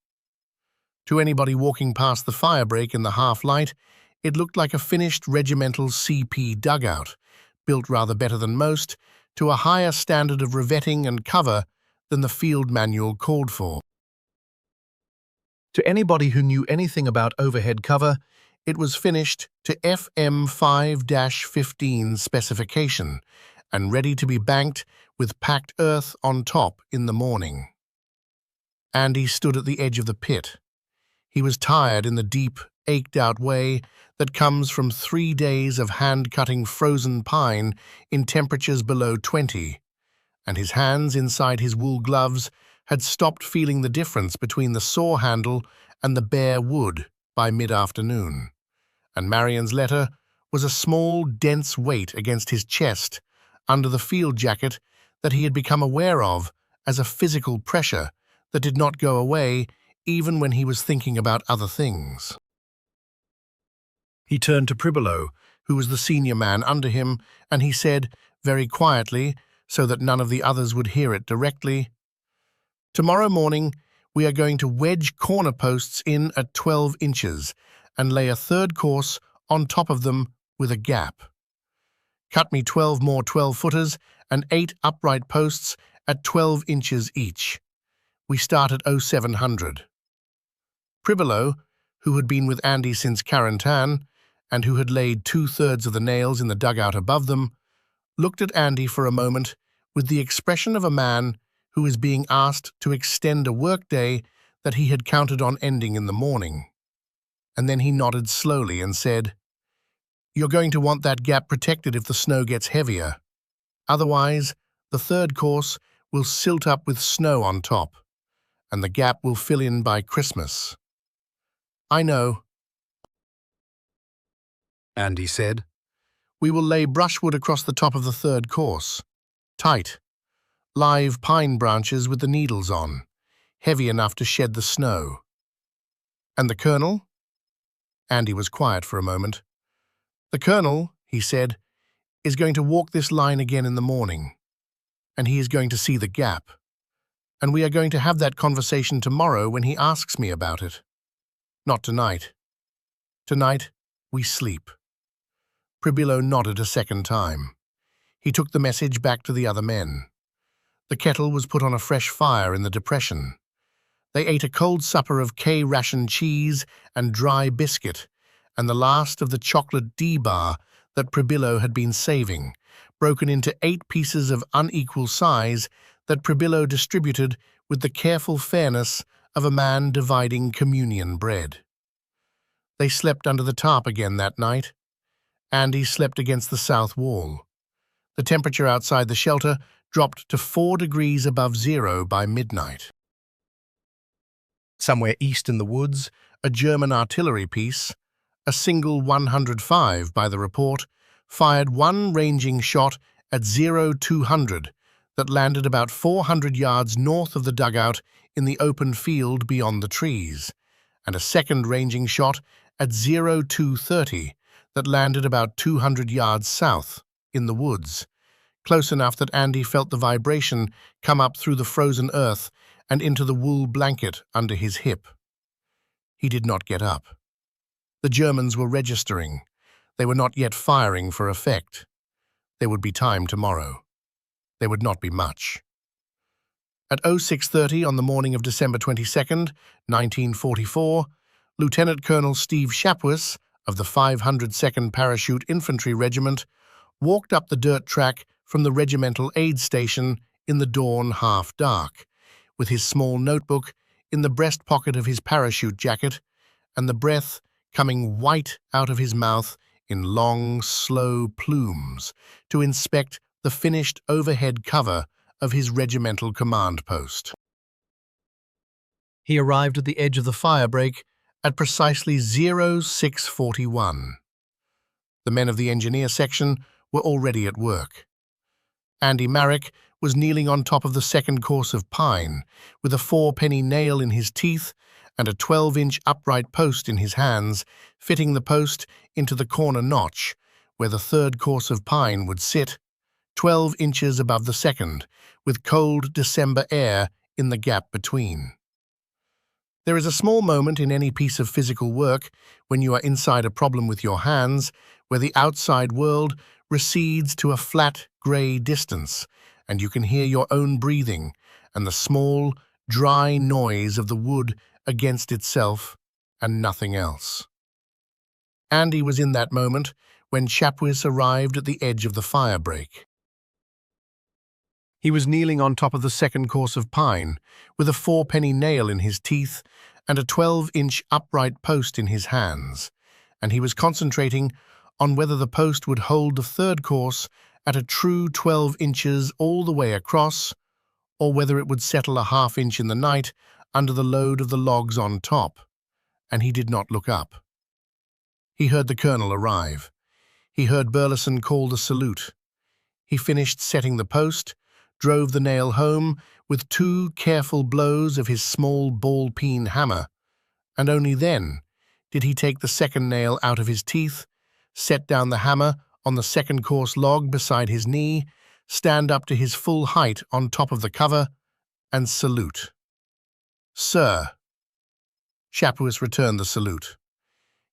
To anybody walking past the firebreak in the half-light, it looked like a finished regimental CP dugout, built rather better than most, to a higher standard of revetting and cover than the field manual called for. To anybody who knew anything about overhead cover, it was finished to FM 5-15 specification and ready to be banked with packed earth on top in the morning. Andy stood at the edge of the pit. He was tired in the deep, ached-out way that comes from 3 days of hand-cutting frozen pine in temperatures below 20, and his hands inside his wool gloves had stopped feeling the difference between the saw handle and the bare wood by mid-afternoon, and Marion's letter was a small, dense weight against his chest under the field jacket that he had become aware of as a physical pressure that did not go away even when he was thinking about other things. He turned to Pribillo, who was the senior man under him, and he said, very quietly, so that none of the others would hear it directly, "Tomorrow morning we are going to wedge corner posts in at 12 inches and lay a third course on top of them with a gap. Cut me 12 more 12-footers and 8 upright posts at 12 inches each. We start at 0700. Pribillo, who had been with Andy since Carentan, and who had laid 2/3 of the nails in the dugout above them, looked at Andy for a moment with the expression of a man who is being asked to extend a workday that he had counted on ending in the morning. And then he nodded slowly and said, "You're going to want that gap protected if the snow gets heavier. Otherwise, the third course will silt up with snow on top, and the gap will fill in by Christmas." "I know," Andy said. "We will lay brushwood across the top of the third course. Tight. Live pine branches with the needles on, heavy enough to shed the snow." "And the Colonel?" Andy was quiet for a moment. "The Colonel," he said, "is going to walk this line again in the morning, and he is going to see the gap. And we are going to have that conversation tomorrow when he asks me about it. Not tonight. Tonight, we sleep." Pribillo nodded a second time. He took the message back to the other men. The kettle was put on a fresh fire in the depression. They ate a cold supper of K-ration cheese and dry biscuit, and the last of the chocolate D-bar that Pribillo had been saving, broken into 8 pieces of unequal size that Pribillo distributed with the careful fairness of a man dividing communion bread. They slept under the tarp again that night. Andy slept against the south wall. The temperature outside the shelter dropped to 4 degrees above zero by midnight. Somewhere east in the woods, a German artillery piece, a single 105 by the report, fired one ranging shot at 0200 that landed about 400 yards north of the dugout in the open field beyond the trees, and a second ranging shot at 0230 that landed about 200 yards south in the woods, close enough that Andy felt the vibration come up through the frozen earth and into the wool blanket under his hip. He did not get up. The Germans were registering. They were not yet firing for effect. There would be time tomorrow. There would not be much. At 0630 on the morning of December 22nd, 1944, Lieutenant Colonel Steve Shapwis of the 502nd Parachute Infantry Regiment walked up the dirt track from the regimental aid station in the dawn half-dark, with his small notebook in the breast pocket of his parachute jacket, and the breath coming white out of his mouth in long, slow plumes to inspect the finished overhead cover of his regimental command post. He arrived at the edge of the firebreak at precisely 0641. The men of the engineer section were already at work. Andy Marrick was kneeling on top of the second course of pine, with a 4-penny nail in his teeth and a 12-inch upright post in his hands, fitting the post into the corner notch, where the third course of pine would sit, 12 inches above the second, with cold December air in the gap between. There is a small moment in any piece of physical work when you are inside a problem with your hands, where the outside world recedes to a flat, grey distance, and you can hear your own breathing and the small, dry noise of the wood against itself and nothing else. Andy was in that moment when Shapwis arrived at the edge of the firebreak. He was kneeling on top of the second course of pine, with a 4-penny nail in his teeth and a 12-inch upright post in his hands, and he was concentrating on whether the post would hold the third course at a true 12 inches all the way across, or whether it would settle a half-inch in the night under the load of the logs on top, and he did not look up. He heard the colonel arrive. He heard Burleson call the salute. He finished setting the post, drove the nail home with 2 careful blows of his small ball-peen hammer, and only then did he take the second nail out of his teeth, set down the hammer on the second course log beside his knee, stand up to his full height on top of the cover, and salute. "Sir." Shapwis returned the salute.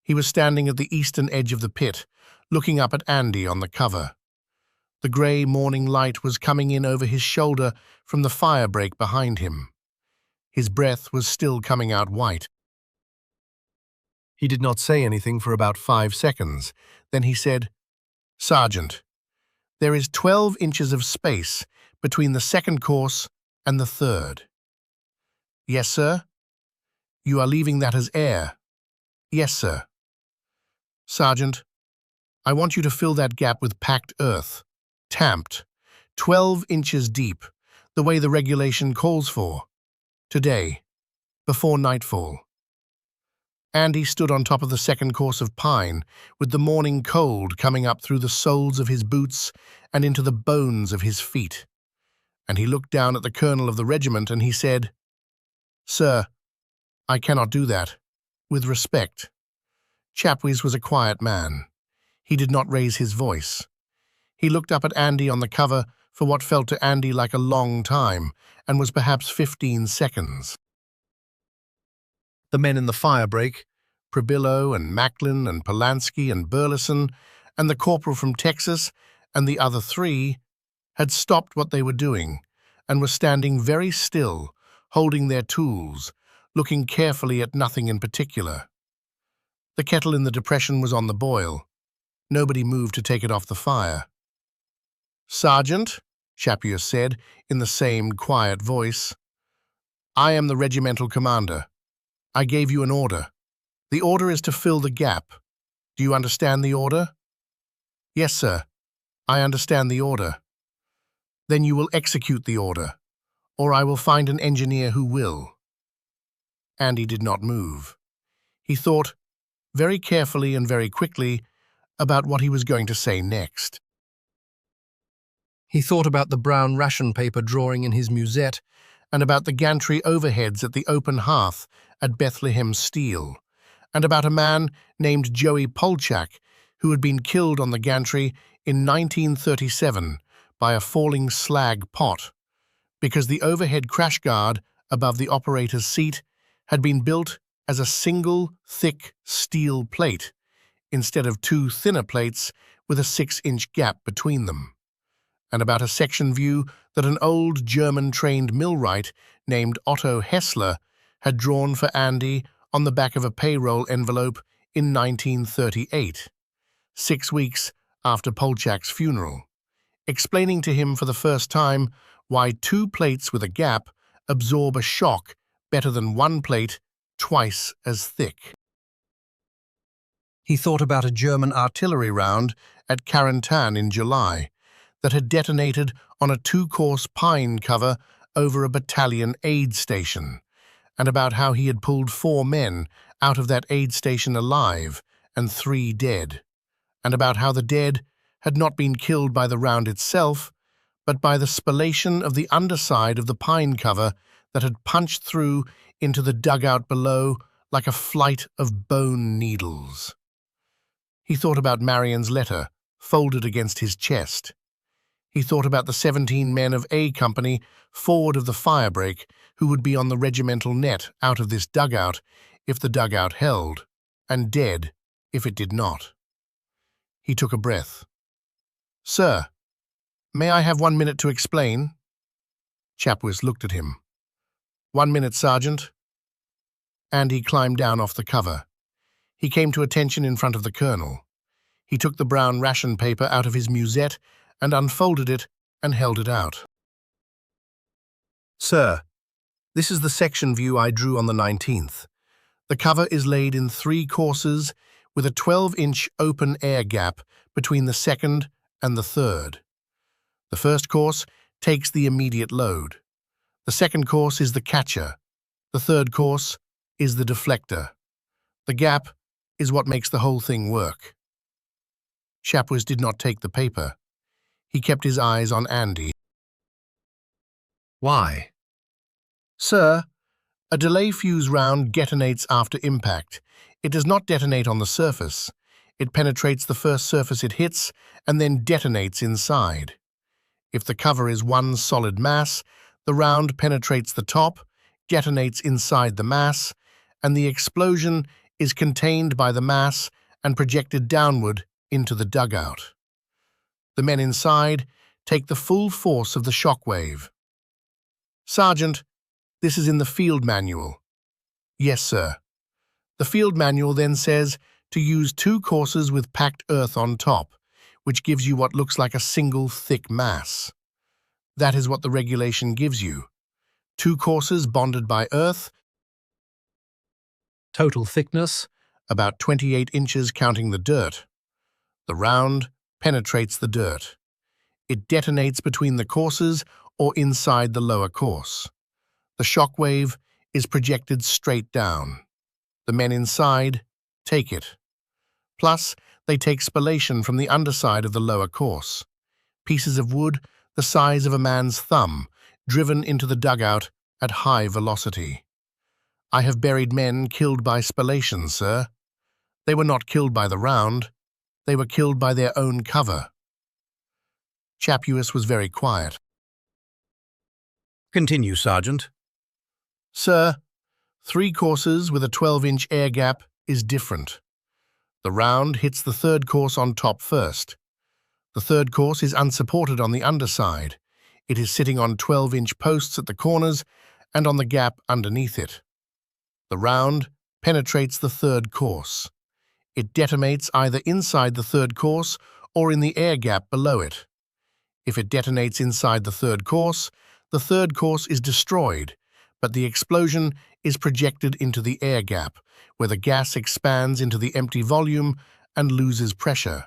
He was standing at the eastern edge of the pit, looking up at Andy on the cover. The grey morning light was coming in over his shoulder from the firebreak behind him. His breath was still coming out white. He did not say anything for about 5 seconds. Then he said, "Sergeant, there is 12 inches of space between the second course and the third." "Yes, sir." "You are leaving that as air." "Yes, sir." "Sergeant, I want you to fill that gap with packed earth, tamped, 12 inches deep, the way the regulation calls for. Today, before nightfall." Andy stood on top of the second course of pine, with the morning cold coming up through the soles of his boots and into the bones of his feet. And he looked down at the colonel of the regiment and he said, "Sir, I cannot do that. With respect." Chapwiz was a quiet man. He did not raise his voice. He looked up at Andy on the cover for what felt to Andy like a long time, and was perhaps 15 seconds. The men in the firebreak, Prebillo and Macklin and Polanski and Burleson, and the corporal from Texas and the other 3, had stopped what they were doing and were standing very still, holding their tools, looking carefully at nothing in particular. The kettle in the depression was on the boil. Nobody moved to take it off the fire. "Sergeant," Chapuis said in the same quiet voice, "I am the regimental commander. I gave you an order. The order is to fill the gap. Do you understand the order?" "Yes, sir. I understand the order." "Then you will execute the order, or I will find an engineer who will." Andy did not move. He thought, very carefully and very quickly, about what he was going to say next. He thought about the brown ration paper drawing in his musette and about the gantry overheads at the open hearth at Bethlehem Steel, and about a man named Joey Polchak who had been killed on the gantry in 1937 by a falling slag pot, because the overhead crash guard above the operator's seat had been built as a single thick steel plate instead of 2 thinner plates with a 6-inch gap between them, and about a section view that an old German-trained millwright named Otto Hessler had drawn for Andy on the back of a payroll envelope in 1938, 6 weeks after Polchak's funeral, explaining to him for the first time why 2 plates with a gap absorb a shock better than 1 plate twice as thick. He thought about a German artillery round at Carentan in July that had detonated on a 2-course pine cover over a battalion aid station, and about how he had pulled 4 men out of that aid station alive and 3 dead, and about how the dead had not been killed by the round itself, but by the spallation of the underside of the pine cover that had punched through into the dugout below like a flight of bone needles. He thought about Marion's letter, folded against his chest. He thought about the 17 men of A Company forward of the firebreak who would be on the regimental net out of this dugout if the dugout held, and dead if it did not. He took a breath. "Sir, may I have 1 minute to explain?" Chapwiz looked at him. "1 minute, Sergeant." Andy climbed down off the cover. He came to attention in front of the colonel. He took the brown ration paper out of his musette and unfolded it and held it out. "Sir, this is the section view I drew on the 19th. The cover is laid in 3 courses with a 12-inch open air gap between the second and the third. The first course takes the immediate load. The second course is the catcher. The third course is the deflector. The gap is what makes the whole thing work." Chapwiz did not take the paper. He kept his eyes on Andy. "Why?" "Sir, a delay fuse round detonates after impact. It does not detonate on the surface. It penetrates the first surface it hits and then detonates inside. If the cover is one solid mass, the round penetrates the top, detonates inside the mass, and the explosion is contained by the mass and projected downward into the dugout. The men inside take the full force of the shock wave." "Sergeant, this is in the field manual." "Yes, sir." The field manual then says to use 2 courses with packed earth on top, which gives you what looks like a single thick mass. That is what the regulation gives you. 2 courses bonded by earth, Total thickness? about 28 inches counting the dirt. The round penetrates the dirt. It detonates between the courses or inside the lower course. The shock wave is projected straight down. The men inside take it. Plus, they take spallation from the underside of the lower course. Pieces of wood the size of a man's thumb, driven into the dugout at high velocity. I have buried men killed by spallation, sir. They were not killed by the round. They were killed by their own cover. Chapuis was very quiet. Continue, Sergeant. Sir, 3 courses with a 12-inch air gap is different. The round hits the 3rd course on top first. The 3rd course is unsupported on the underside. It is sitting on 12-inch posts at the corners and on the gap underneath it. The round penetrates the 3rd course. It detonates either inside the 3rd course or in the air gap below it. If it detonates inside the 3rd course is destroyed, but the explosion is projected into the air gap, where the gas expands into the empty volume and loses pressure.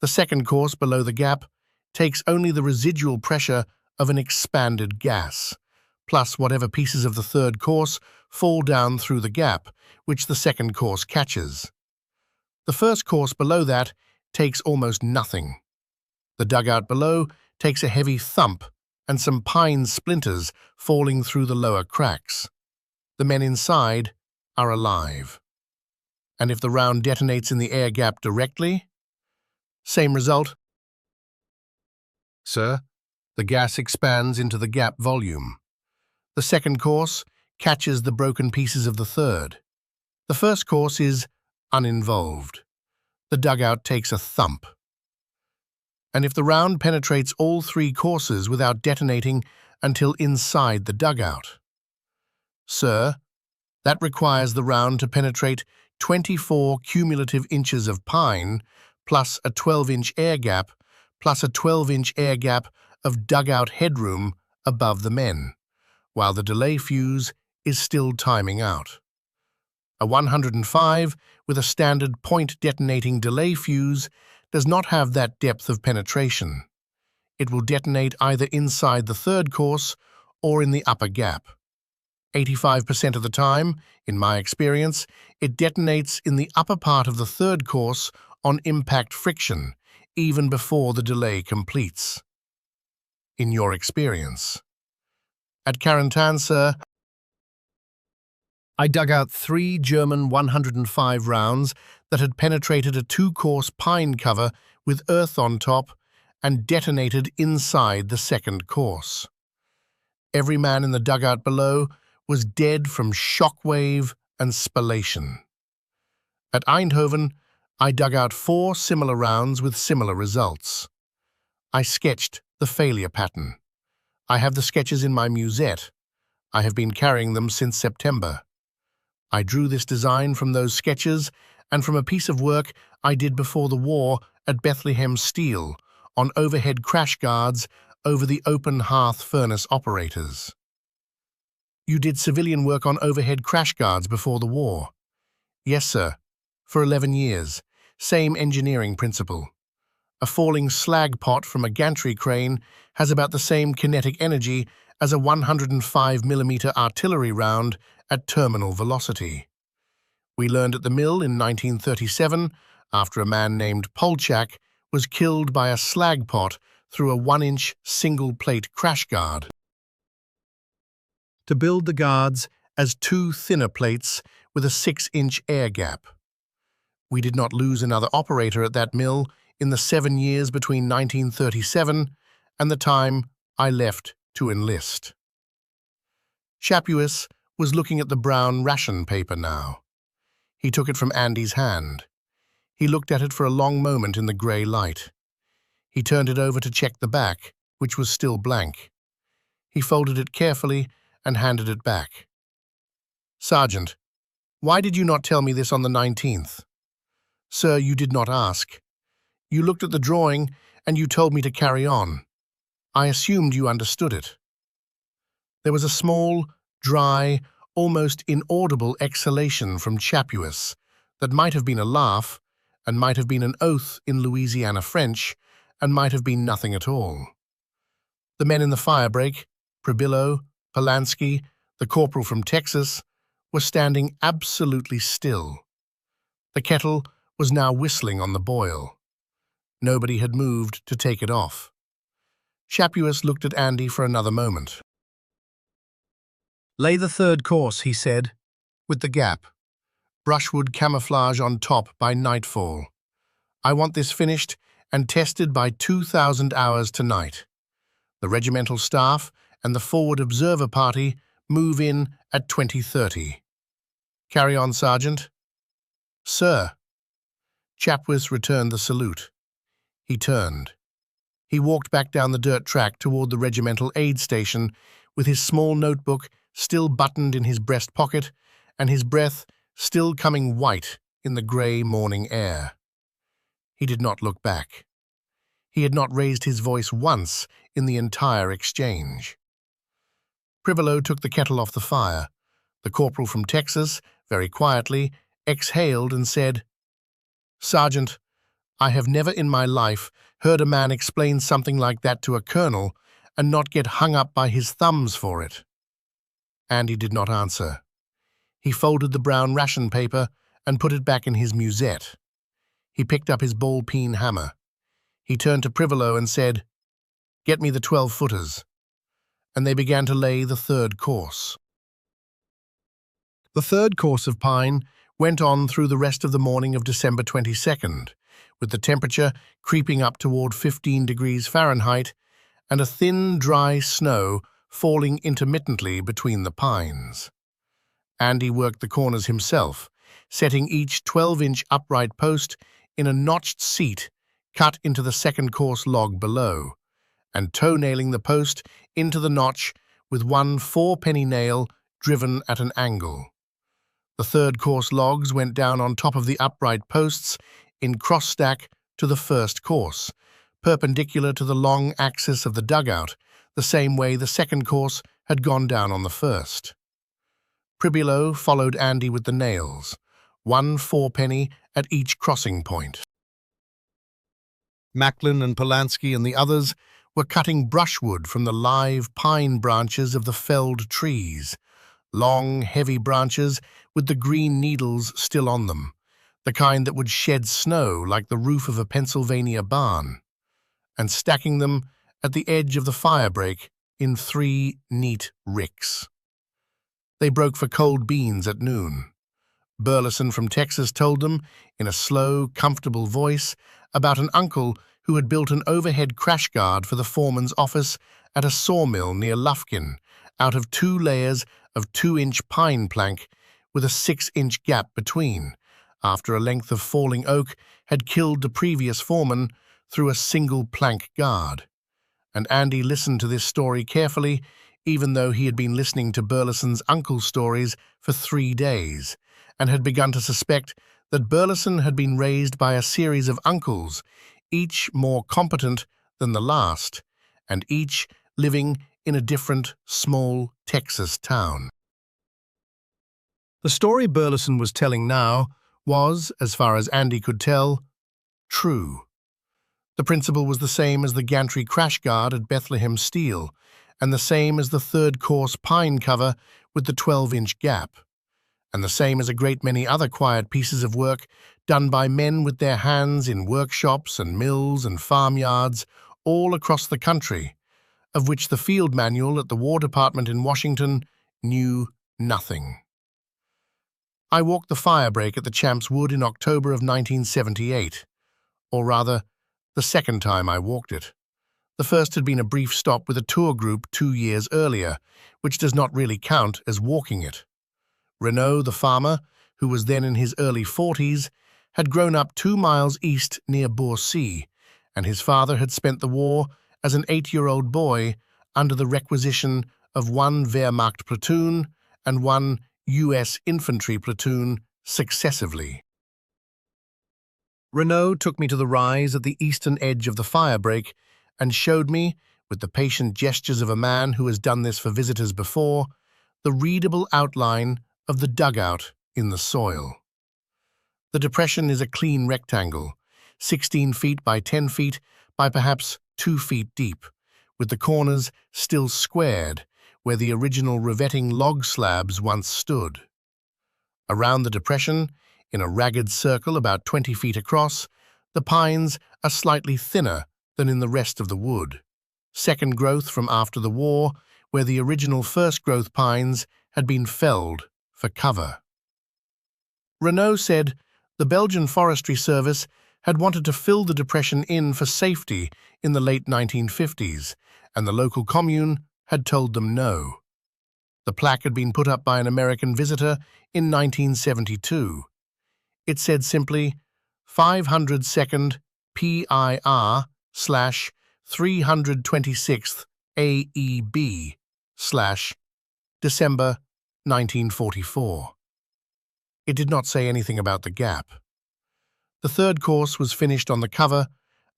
The 2nd course below the gap takes only the residual pressure of an expanded gas, plus whatever pieces of the 3rd course fall down through the gap, which the 2nd course catches. The 1st course below that takes almost nothing. The dugout below takes a heavy thump and some pine splinters falling through the lower cracks. The men inside are alive. And if the round detonates in the air gap directly, same result. Sir, the gas expands into the gap volume. The 2nd course catches the broken pieces of the 3rd. The 1st course is uninvolved. The dugout takes a thump. And if the round penetrates all 3 courses without detonating until inside the dugout, sir, that requires the round to penetrate 24 cumulative inches of pine, plus a 12-inch air gap, plus a 12-inch air gap of dugout headroom above the men, while the delay fuse is still timing out. A 105 with a standard point-detonating delay fuse does not have that depth of penetration. It will detonate either inside the 3rd course or in the upper gap. 85% of the time, in my experience, it detonates in the upper part of the 3rd course on impact friction, even before the delay completes. In your experience. At Carentan, sir, I dug out 3 German 105 rounds that had penetrated a 2-course pine cover with earth on top and detonated inside the 2nd course. Every man in the dugout below was dead from shockwave and spallation. At Eindhoven, I dug out 4 similar rounds with similar results. I sketched the failure pattern. I have the sketches in my musette. I have been carrying them since September. I drew this design from those sketches and from a piece of work I did before the war at Bethlehem Steel on overhead crash guards over the open hearth furnace operators. You did civilian work on overhead crash guards before the war? Yes, sir. For 11 years. Same engineering principle. A falling slag pot from a gantry crane has about the same kinetic energy as a 105mm artillery round at terminal velocity. We learned at the mill in 1937, after a man named Polchak was killed by a slag pot through a 1-inch single-plate crash guard. To build the guards as 2 thinner plates with a 6-inch air gap. We did not lose another operator at that mill in the 7 years between 1937 and the time I left to enlist. Chapuis was looking at the brown ration paper now. He took it from Andy's hand. He looked at it for a long moment in the grey light. He turned it over to check the back, which was still blank. He folded it carefully and handed it back. Sergeant, Why did you not tell me this on the 19th? Sir, you did not ask. You looked at the drawing and you told me to carry on. I assumed you understood it. There was a small, dry, almost inaudible exhalation from Chapuis that might have been a laugh, and might have been an oath in Louisiana French, and might have been nothing at all. The men in the firebreak, Pribillo, Polanski, the corporal from Texas, were standing absolutely still. The kettle was now whistling on the boil. Nobody had moved to take it off. Chapuis looked at Andy for another moment. Lay the third course, he said, With the gap. Brushwood camouflage on top by nightfall. I want this finished and tested by 2,000 hours tonight. The regimental staff and the forward observer party move in at 20:30. Carry on, Sergeant. Sir. Chapuis returned the salute. He turned. He walked back down the dirt track toward the regimental aid station with his small notebook still buttoned in his breast pocket and his breath still coming white in the grey morning air. He did not look back. He had not raised his voice once in the entire exchange. Pribillo took the kettle off the fire. The corporal from Texas, very quietly, exhaled and said, Sergeant, I have never in my life heard a man explain something like that to a colonel and not get hung up by his thumbs for it. Andy did not answer. He folded the brown ration paper and put it back in his musette. He picked up his ball-peen hammer. He turned to Pribillo and said, Get me the 12-footers. And they began to lay the third course. The third course of pine went on through the rest of the morning of December 22nd, with the temperature creeping up toward 15 degrees Fahrenheit and a thin, dry snow falling intermittently between the pines. Andy worked the corners himself, setting each 12-inch upright post in a notched seat cut into the second course log below, and toe-nailing the post into the notch with one 4-penny nail driven at an angle. The third course logs went down on top of the upright posts in cross-stack to the first course, perpendicular to the long axis of the dugout, the same way the second course had gone down on the first. Pribillo followed Andy with the nails, one 4-penny at each crossing point. Macklin and Polanski and the others were cutting brushwood from the live pine branches of the felled trees, long, heavy branches with the green needles still on them, the kind that would shed snow like the roof of a Pennsylvania barn, and stacking them at the edge of the firebreak in 3 neat ricks. They broke for cold beans at noon. Burleson from Texas told them, in a slow, comfortable voice, about an uncle who had built an overhead crash guard for the foreman's office at a sawmill near Lufkin, out of 2 layers of 2-inch pine plank with a 6-inch gap between, after a length of falling oak had killed the previous foreman through a single plank guard. And Andy listened to this story carefully, even though he had been listening to Burleson's uncle's stories for 3 days, and had begun to suspect that Burleson had been raised by a series of uncles, each more competent than the last, and each living in a different, small Texas town. The story Burleson was telling now was, as far as Andy could tell, true. The principle was the same as the gantry crash guard at Bethlehem Steel, and the same as the third-course pine cover with the 12-inch gap, and the same as a great many other quiet pieces of work done by men with their hands in workshops and mills and farmyards all across the country, of which the field manual at the War Department in Washington knew nothing. I walked the firebreak at the Champ's Wood in October of 1978, or rather, the second time I walked it. The first had been a brief stop with a tour group 2 years earlier, which does not really count as walking it. Renaud, the farmer, who was then in his early 40s, had grown up 2 miles east near Bourcy, and his father had spent the war as an 8-year-old boy under the requisition of 1 Wehrmacht platoon and 1 U.S. infantry platoon successively. Renault took me to the rise at the eastern edge of the firebreak and showed me, with the patient gestures of a man who has done this for visitors before, the readable outline of the dugout in the soil. The depression is a clean rectangle, 16 feet by 10 feet by perhaps 2 feet deep, with the corners still squared where the original revetting log slabs once stood. Around the depression, in a ragged circle about 20 feet across, the pines are slightly thinner than in the rest of the wood, second growth from after the war, where the original first-growth pines had been felled for cover. Renault said the Belgian Forestry Service had wanted to fill the depression in for safety in the late 1950s, and the local commune had told them no. The plaque had been put up by an American visitor in 1972. It said simply, 502nd PIR/326th AEB/December 1944. It did not say anything about the gap. The third course was finished on the cover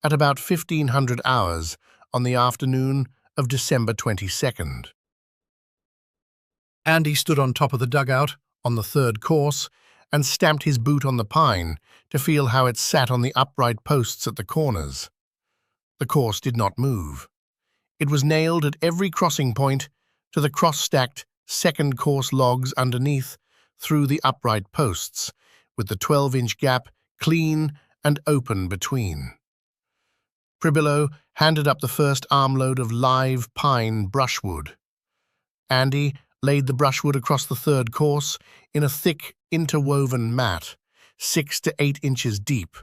at about 1500 hours on the afternoon of December 22nd. Andy stood on top of the dugout on the third course and stamped his boot on the pine to feel how it sat on the upright posts at the corners. The course did not move. It was nailed at every crossing point to the cross-stacked second course logs underneath through the upright posts, with the 12-inch gap clean and open between. Pribillo handed up the first armload of live pine brushwood. Andy laid the brushwood across the third course in a thick, interwoven mat, 6 to 8 inches deep,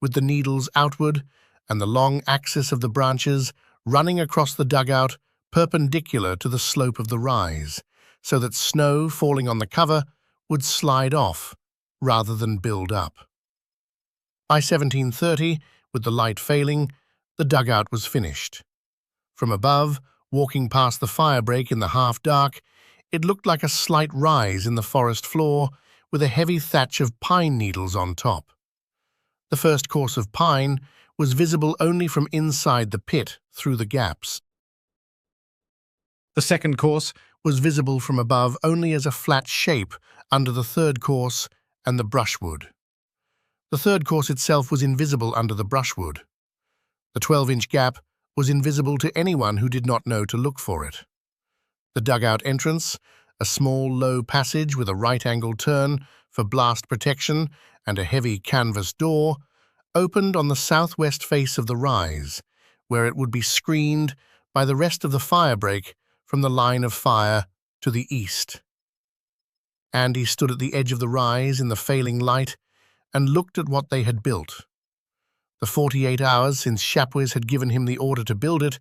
with the needles outward and the long axis of the branches running across the dugout perpendicular to the slope of the rise, so that snow falling on the cover would slide off rather than build up. By 1730, with the light failing, the dugout was finished. From above, walking past the firebreak in the half-dark, it looked like a slight rise in the forest floor with a heavy thatch of pine needles on top. The first course of pine was visible only from inside the pit through the gaps. The second course was visible from above only as a flat shape under the third course and the brushwood. The third course itself was invisible under the brushwood. The 12-inch gap was invisible to anyone who did not know to look for it. The dugout entrance, a small low passage with a right-angle turn for blast protection and a heavy canvas door, opened on the southwest face of the rise, where it would be screened by the rest of the firebreak from the line of fire to the east. Andy stood at the edge of the rise in the failing light and looked at what they had built. The 48 hours since Chapuis had given him the order to build it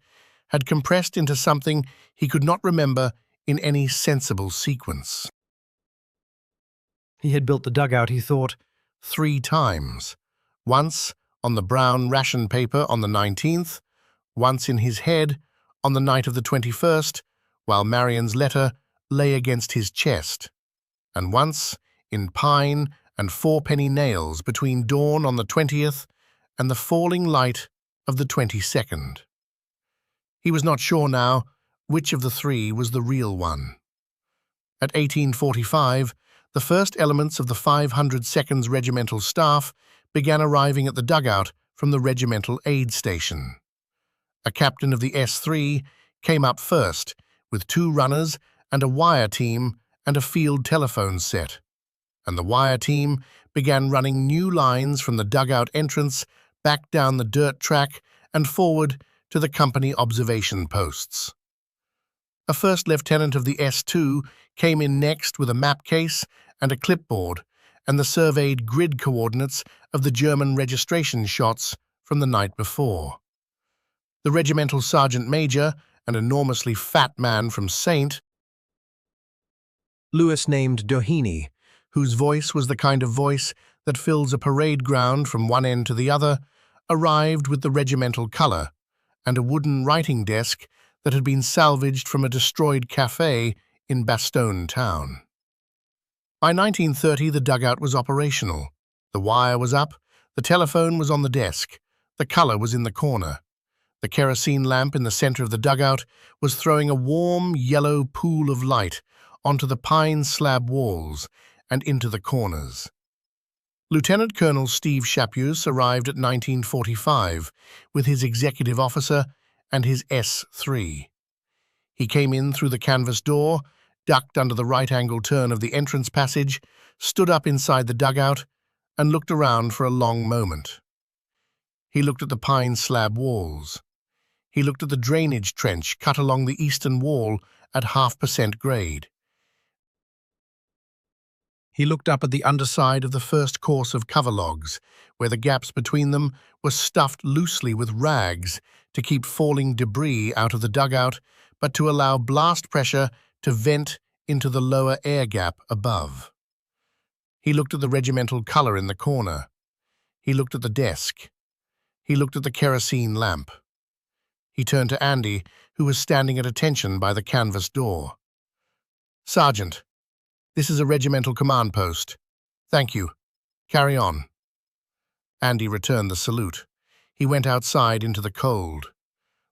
had compressed into something he could not remember in any sensible sequence. He had built the dugout, he thought, 3 times. Once on the brown ration paper on the 19th, once in his head on the night of the 21st, while Marion's letter lay against his chest, and once in pine and 4-penny nails between dawn on the 20th and the falling light of the 22nd. He was not sure now which of the 3 was the real one. At 1845, the first elements of the 502nd Regimental Staff began arriving at the dugout from the regimental aid station. A captain of the S3 came up first, with 2 runners and a wire team and a field telephone set, and the wire team began running new lines from the dugout entrance back down the dirt track and forward to the company observation posts. A first lieutenant of the S2 came in next with a map case and a clipboard and the surveyed grid coordinates of the German registration shots from the night before. The regimental sergeant major, an enormously fat man from Saint Louis named Doheny, whose voice was the kind of voice that fills a parade ground from one end to the other, arrived with the regimental color and a wooden writing desk that had been salvaged from a destroyed cafe in Bastogne town. By 1930, the dugout was operational. The wire was up, the telephone was on the desk, the color was in the corner. The kerosene lamp in the center of the dugout was throwing a warm, yellow pool of light onto the pine slab walls and into the corners. Lieutenant Colonel Steve Chapuis arrived at 1945 with his executive officer and his S3. He came in through the canvas door, ducked under the right-angle turn of the entrance passage, stood up inside the dugout, and looked around for a long moment. He looked at the pine slab walls. He looked at the drainage trench cut along the eastern wall at 0.5% grade. He looked up at the underside of the first course of cover logs, where the gaps between them were stuffed loosely with rags to keep falling debris out of the dugout, but to allow blast pressure to vent into the lower air gap above. He looked at the regimental color in the corner. He looked at the desk. He looked at the kerosene lamp. He turned to Andy, who was standing at attention by the canvas door. "Sergeant, this is a regimental command post. Thank you. Carry on." Andy returned the salute. He went outside into the cold.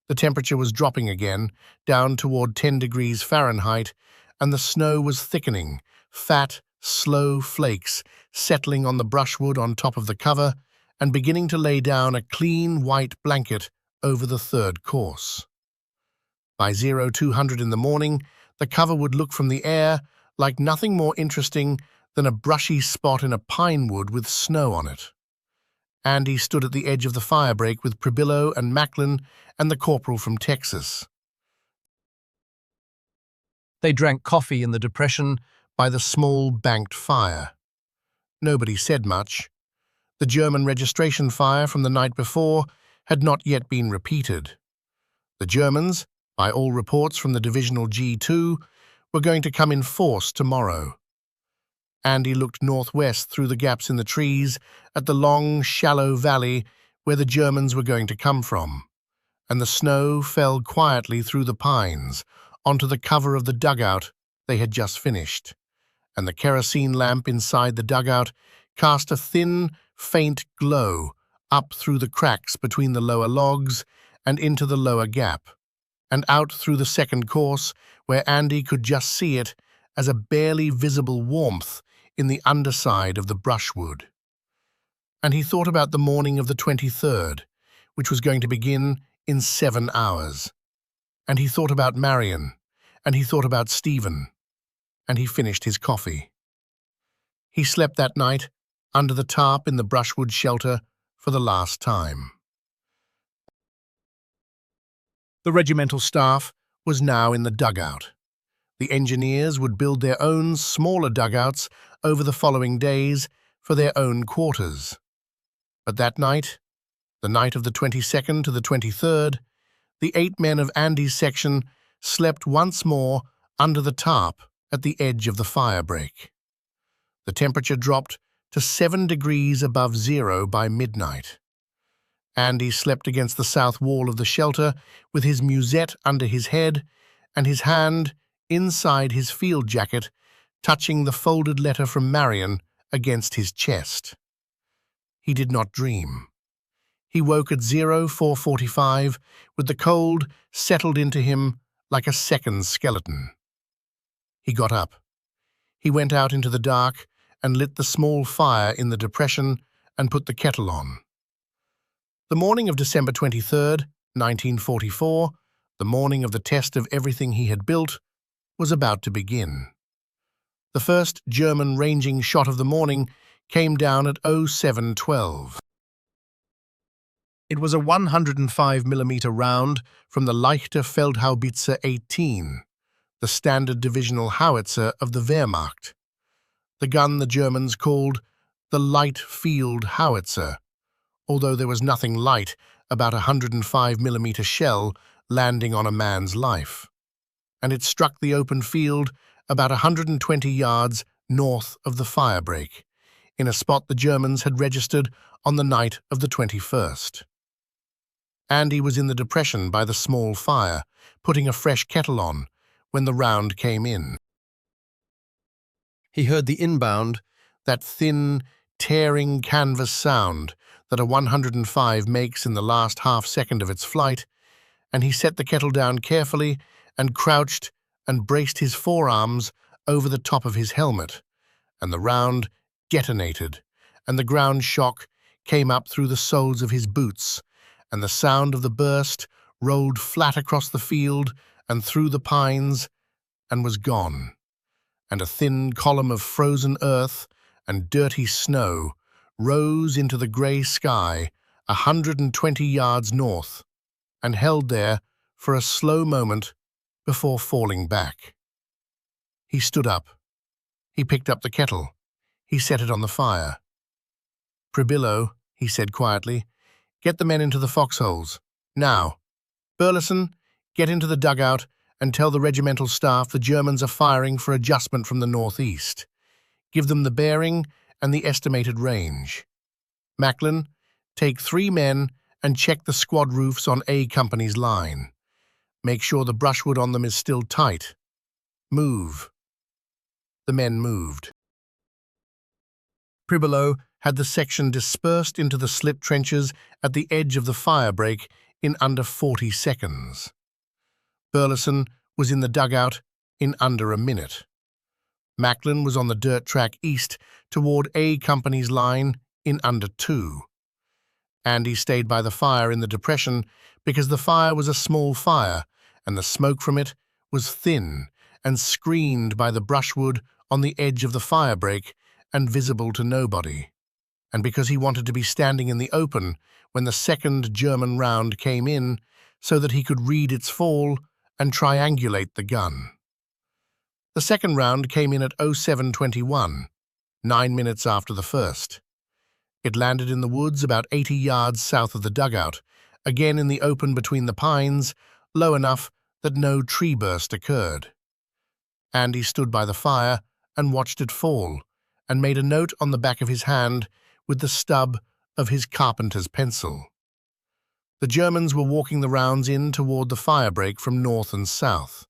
The temperature was dropping again, down toward 10 degrees Fahrenheit, and the snow was thickening, fat, slow flakes settling on the brushwood on top of the cover and beginning to lay down a clean white blanket over the third course. By 0200 in the morning, the cover would look from the air like nothing more interesting than a brushy spot in a pine wood with snow on it. Andy stood at the edge of the firebreak with Prebillo and Macklin and the corporal from Texas. They drank coffee in the depression by the small banked fire. Nobody said much. The German registration fire from the night before had not yet been repeated. The Germans, by all reports from the Divisional G2, were going to come in force tomorrow. Andy looked northwest through the gaps in the trees at the long, shallow valley where the Germans were going to come from, and the snow fell quietly through the pines onto the cover of the dugout they had just finished, and the kerosene lamp inside the dugout cast a thin, faint glow up through the cracks between the lower logs and into the lower gap, and out through the second course where Andy could just see it as a barely visible warmth in the underside of the brushwood. And he thought about the morning of the 23rd, which was going to begin in 7 hours. And he thought about Marion, and he thought about Stephen, and he finished his coffee. He slept that night under the tarp in the brushwood shelter for the last time. The regimental staff was now in the dugout. The engineers would build their own smaller dugouts over the following days for their own quarters. But that night, the night of the 22nd to the 23rd, the 8 men of Andy's section slept once more under the tarp at the edge of the firebreak. The temperature dropped to 7 degrees above zero by midnight. Andy slept against the south wall of the shelter with his musette under his head and his hand inside his field jacket, touching the folded letter from Marion against his chest. He did not dream. He woke at 0445 with the cold settled into him like a second skeleton. He got up. He went out into the dark and lit the small fire in the depression and put the kettle on. The morning of December 23rd, 1944, the morning of the test of everything he had built, was about to begin. The first German ranging shot of the morning came down at 0712. It was a 105mm round from the Leichter Feldhaubitze 18, the standard divisional howitzer of the Wehrmacht, the gun the Germans called the light field howitzer, although there was nothing light about a 105mm shell landing on a man's life, and it struck the open field about 120 yards north of the firebreak, in a spot the Germans had registered on the night of the 21st. Andy was in the depression by the small fire, putting a fresh kettle on, when the round came in. He heard the inbound, that thin, tearing canvas sound that a 105 makes in the last half-second of its flight, and he set the kettle down carefully and crouched and braced his forearms over the top of his helmet, and the round detonated, and the ground shock came up through the soles of his boots, and the sound of the burst rolled flat across the field and through the pines and was gone, and a thin column of frozen earth and dirty snow rose into the grey sky 120 yards north and held there for a slow moment before falling back. He stood up. He picked up the kettle. He set it on the fire. "Pribillo," he said quietly, "get the men into the foxholes. Now, Burleson, get into the dugout and tell the regimental staff the Germans are firing for adjustment from the northeast. Give them the bearing and the estimated range. Macklin, take 3 men and check the squad roofs on A Company's line. Make sure the brushwood on them is still tight. Move." The men moved. Pribillo had the section dispersed into the slit trenches at the edge of the firebreak in under 40 seconds. Burleson was in the dugout in under a minute. Macklin was on the dirt track east toward A Company's line in under 2. Andy stayed by the fire in the depression because the fire was a small fire and the smoke from it was thin and screened by the brushwood on the edge of the firebreak and visible to nobody, and because he wanted to be standing in the open when the second German round came in so that he could read its fall and triangulate the gun. The second round came in at 07:21, 9 minutes after the first. It landed in the woods about 80 yards south of the dugout, again in the open between the pines, low enough that no tree burst occurred. Andy stood by the fire and watched it fall, and made a note on the back of his hand with the stub of his carpenter's pencil. The Germans were walking the rounds in toward the firebreak from north and south.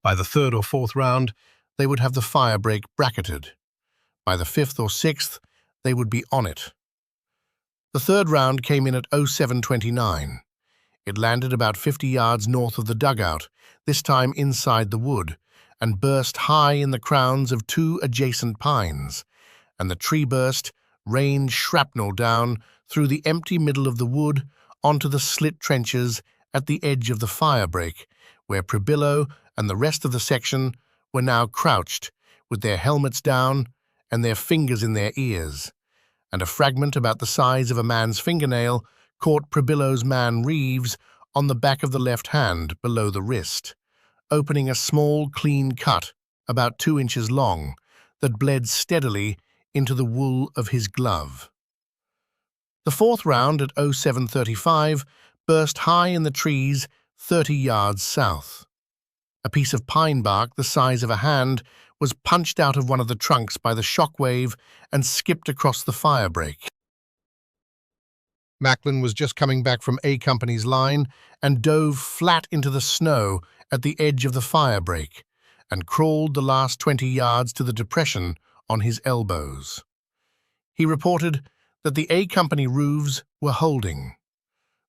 By the 3rd or 4th round, they would have the firebreak bracketed. By the 5th or 6th, they would be on it. The 3rd round came in at 07:29. It landed about 50 yards north of the dugout, this time inside the wood, and burst high in the crowns of 2 adjacent pines, and the tree burst rained shrapnel down through the empty middle of the wood onto the slit trenches at the edge of the firebreak, where Pribillo and the rest of the section were now crouched, with their helmets down and their fingers in their ears, and a fragment about the size of a man's fingernail caught Pribillo's man Reeves on the back of the left hand below the wrist, opening a small, clean cut about 2 inches long that bled steadily into the wool of his glove. The 4th round at 07:35 burst high in the trees 30 yards south. A piece of pine bark the size of a hand was punched out of one of the trunks by the shock wave and skipped across the firebreak. Macklin was just coming back from A Company's line and dove flat into the snow at the edge of the firebreak and crawled the last 20 yards to the depression on his elbows. He reported that the A Company roofs were holding.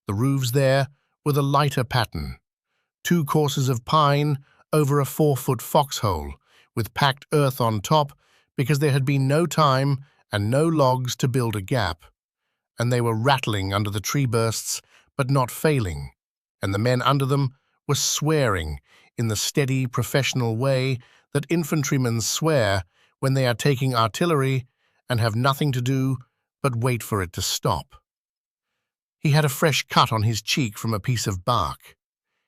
The roofs there were the lighter pattern, 2 courses of pine over a 4-foot foxhole with packed earth on top because there had been no time and no logs to build a gap, and they were rattling under the tree bursts but not failing, and the men under them were swearing in the steady, professional way that infantrymen swear when they are taking artillery and have nothing to do but wait for it to stop. He had a fresh cut on his cheek from a piece of bark.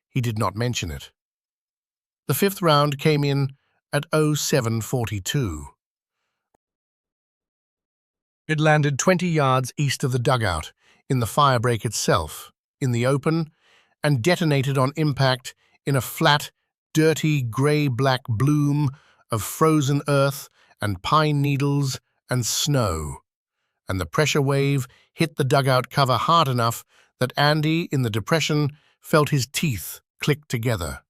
He did not mention it. The 5th round came in at 07:42. It landed 20 yards east of the dugout, in the firebreak itself, in the open, and detonated on impact in a flat, dirty, grey-black bloom of frozen earth and pine needles and snow, and the pressure wave hit the dugout cover hard enough that Andy, in the depression, felt his teeth click together.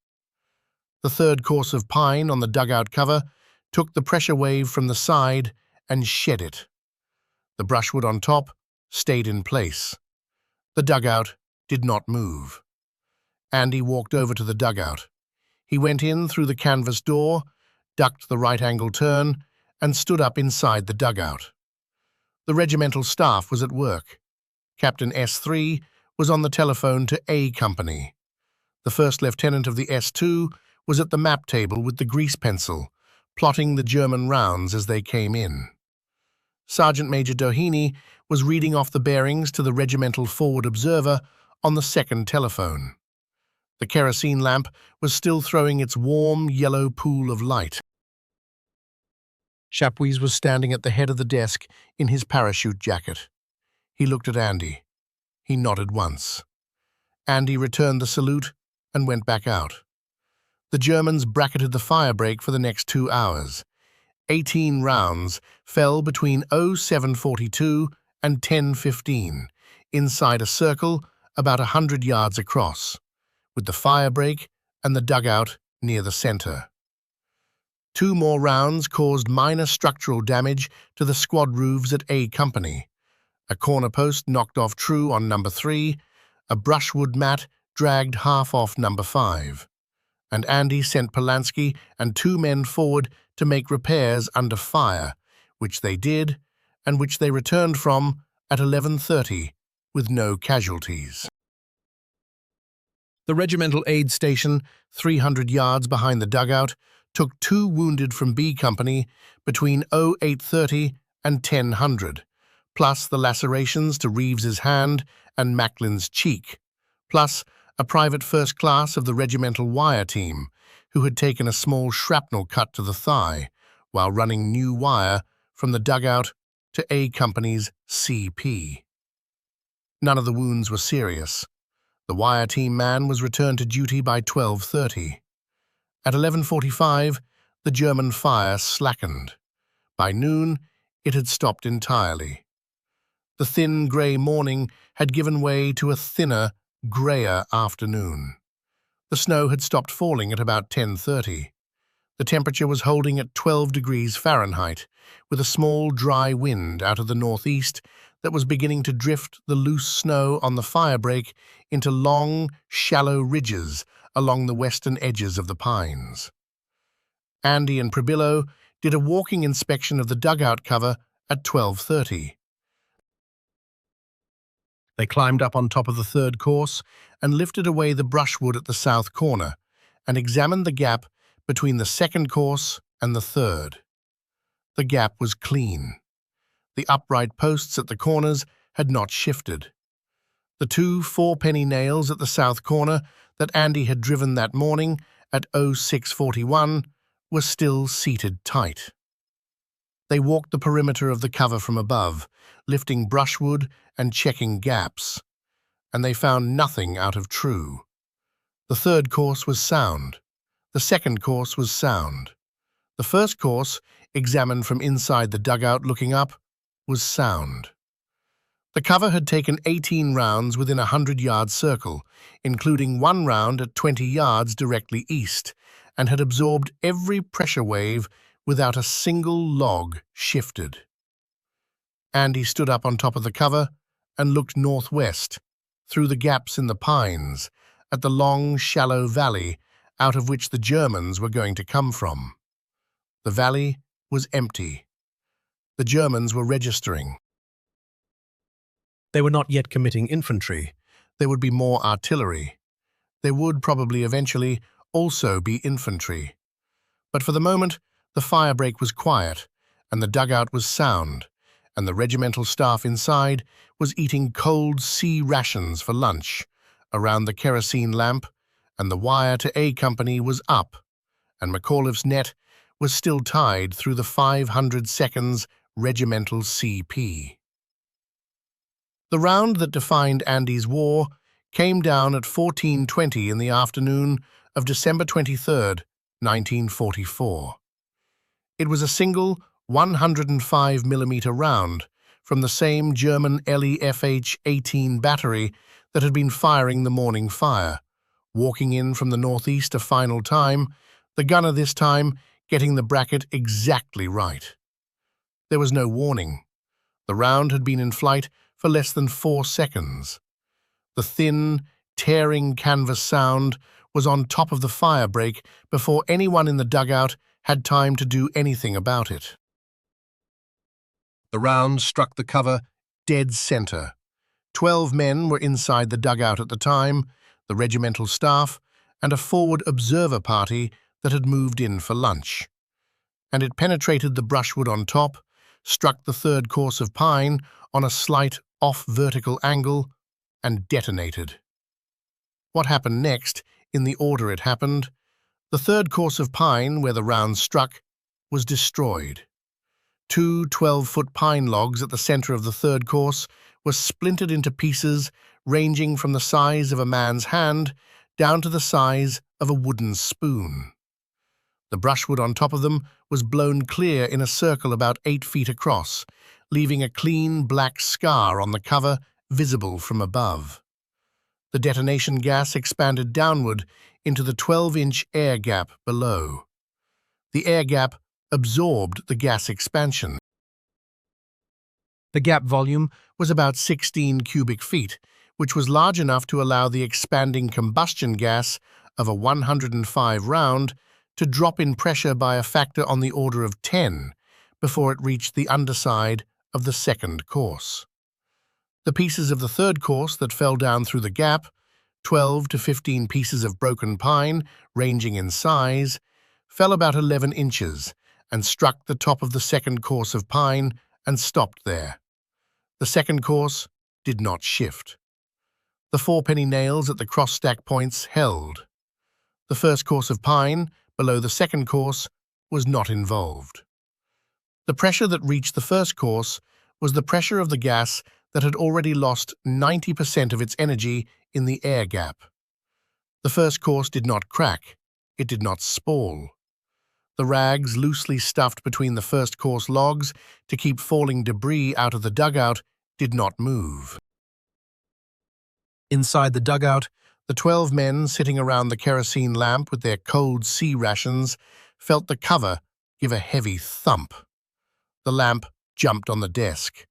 The third course of pine on the dugout cover took the pressure wave from the side and shed it. The brushwood on top stayed in place. The dugout did not move. Andy walked over to the dugout. He went in through the canvas door, ducked the right-angle turn, and stood up inside the dugout. The regimental staff was at work. Captain S3 was on the telephone to A Company. The first lieutenant of the S2 was at the map table with the grease pencil, plotting the German rounds as they came in. Sergeant Major Doheny was reading off the bearings to the regimental forward observer on the second telephone. The kerosene lamp was still throwing its warm, yellow pool of light. Chapuis was standing at the head of the desk in his parachute jacket. He looked at Andy. He nodded once. Andy returned the salute and went back out. The Germans bracketed the firebreak for the next 2 hours. 18 rounds fell between 07:42 and 10:15, inside a circle about 100 yards across, with the firebreak and the dugout near the center. 2 more rounds caused minor structural damage to the squad roofs at A Company. A corner post knocked off true on number 3, a brushwood mat dragged half off number 5. And Andy sent Polanski and 2 men forward to make repairs under fire, which they did, and which they returned from at 11:30 with no casualties. The regimental aid station, 300 yards behind the dugout, took 2 wounded from B Company between 08:30 and 10:00, plus the lacerations to Reeves's hand and Macklin's cheek, plus a private first class of the regimental wire team, who had taken a small shrapnel cut to the thigh while running new wire from the dugout to A Company's CP. None of the wounds were serious. The wire team man was returned to duty by 12:30. At 11:45, the German fire slackened. By noon, it had stopped entirely. The thin grey morning had given way to a thinner, greyer afternoon. The snow had stopped falling at about 10:30. The temperature was holding at 12 degrees Fahrenheit, with a small dry wind out of the northeast that was beginning to drift the loose snow on the firebreak into long, shallow ridges along the western edges of the pines. Andy and Prebillo did a walking inspection of the dugout cover at 12:30. They climbed up on top of the third course and lifted away the brushwood at the south corner and examined the gap between the second course and the third. The gap was clean. The upright posts at the corners had not shifted. The 2 four-penny nails at the south corner that Andy had driven that morning at 06:41 were still seated tight. They walked the perimeter of the cover from above, lifting brushwood and checking gaps, and they found nothing out of true. The third course was sound. The second course was sound. The first course, examined from inside the dugout looking up, was sound. The cover had taken 18 rounds within a 100-yard circle, including 1 round at 20 yards directly east, and had absorbed every pressure wave without a single log shifted. Andy stood up on top of the cover and looked northwest, through the gaps in the pines, at the long, shallow valley out of which the Germans were going to come from. The valley was empty. The Germans were registering. They were not yet committing infantry. There would be more artillery. There would probably eventually also be infantry. But for the moment, the firebreak was quiet, and the dugout was sound, and the regimental staff inside was eating cold sea rations for lunch around the kerosene lamp, and the wire to A Company was up, and McAuliffe's net was still tied through the 500 seconds regimental CP. The round that defined Andy's war came down at 14:20 in the afternoon of December 23, 1944. It was a single 105mm round from the same German LEFH-18 battery that had been firing the morning fire, walking in from the northeast a final time the gunner this time getting the bracket exactly right. There was no warning. The round had been in flight for less than 4 seconds. The thin, tearing canvas sound was on top of the fire break before anyone in the dugout had time to do anything about it. The round struck the cover dead center. 12 men were inside the dugout at the time, the regimental staff, and a forward observer party that had moved in for lunch. And it penetrated the brushwood on top, struck the third course of pine on a slight off-vertical angle, and detonated. What happened next, in the order it happened, the third course of pine, where the round struck, was destroyed. 2 12-foot pine logs at the center of the third course were splintered into pieces ranging from the size of a man's hand down to the size of a wooden spoon. The brushwood on top of them was blown clear in a circle about 8 feet across, leaving a clean black scar on the cover visible from above. The detonation gas expanded downward into the 12-inch air gap below. The air gap absorbed the gas expansion. The gap volume was about 16 cubic feet, which was large enough to allow the expanding combustion gas of a 105 round to drop in pressure by a factor on the order of 10 before it reached the underside of the second course. The pieces of the third course that fell down through the gap, 12 to 15 pieces of broken pine, ranging in size, fell about 11 inches and struck the top of the second course of pine and stopped there. The second course did not shift. The 4-penny nails at the cross-stack points held. The first course of pine, below the second course, was not involved. The pressure that reached the first course was the pressure of the gas that had already lost 90% of its energy in the air gap. The first course did not crack. It did not spall. The rags loosely stuffed between the first course logs to keep falling debris out of the dugout did not move. Inside the dugout, the 12 men sitting around the kerosene lamp with their cold sea rations felt the cover give a heavy thump. The lamp jumped on the desk.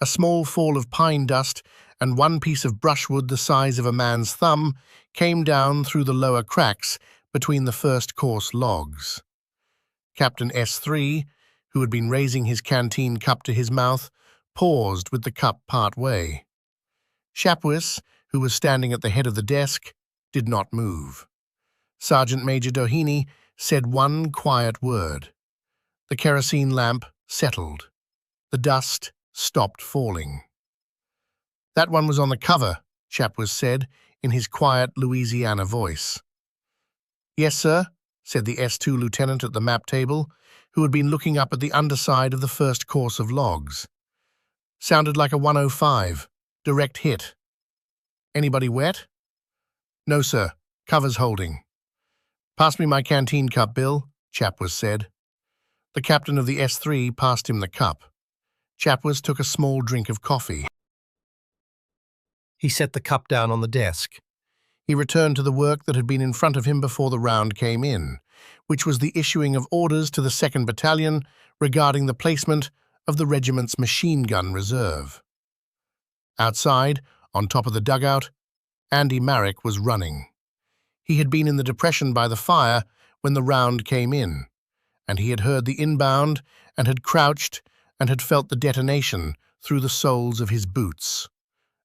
A small fall of pine dust and one piece of brushwood the size of a man's thumb came down through the lower cracks between the first course logs. Captain S3, who had been raising his canteen cup to his mouth, paused with the cup part way. Chapuis, who was standing at the head of the desk, did not move. Sergeant Major Doheny said one quiet word. The kerosene lamp settled. The dust stopped falling. "That one was on the cover," Chapuis said in his quiet Louisiana voice. "Yes, sir," said the S2 lieutenant at the map table, who had been looking up at the underside of the first course of logs. "Sounded like a 105. Direct hit. Anybody wet?" "No, sir. Cover's holding." "Pass me my canteen cup, Bill," Chapuis said. The captain of the S3 passed him the cup. Chapuis took a small drink of coffee. He set the cup down on the desk. He returned to the work that had been in front of him before the round came in, which was the issuing of orders to the 2nd Battalion regarding the placement of the regiment's machine gun reserve. Outside, on top of the dugout, Andy Marrick was running. He had been in the depression by the fire when the round came in, and he had heard the inbound and had crouched and had felt the detonation through the soles of his boots.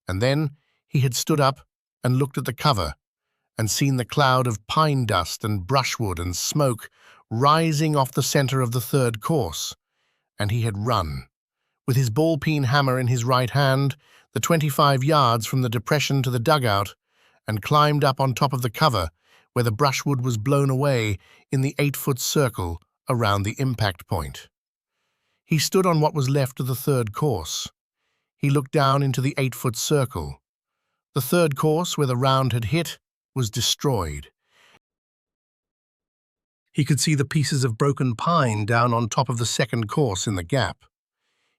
And then he had stood up and looked at the cover and seen the cloud of pine dust and brushwood and smoke rising off the center of the third course, and he had run, with his ball-peen hammer in his right hand, the 25 yards from the depression to the dugout, and climbed up on top of the cover where the brushwood was blown away in the 8-foot circle around the impact point. He stood on what was left of the third course. He looked down into the 8-foot circle. The third course, where the round had hit, was destroyed. He could see the pieces of broken pine down on top of the second course in the gap.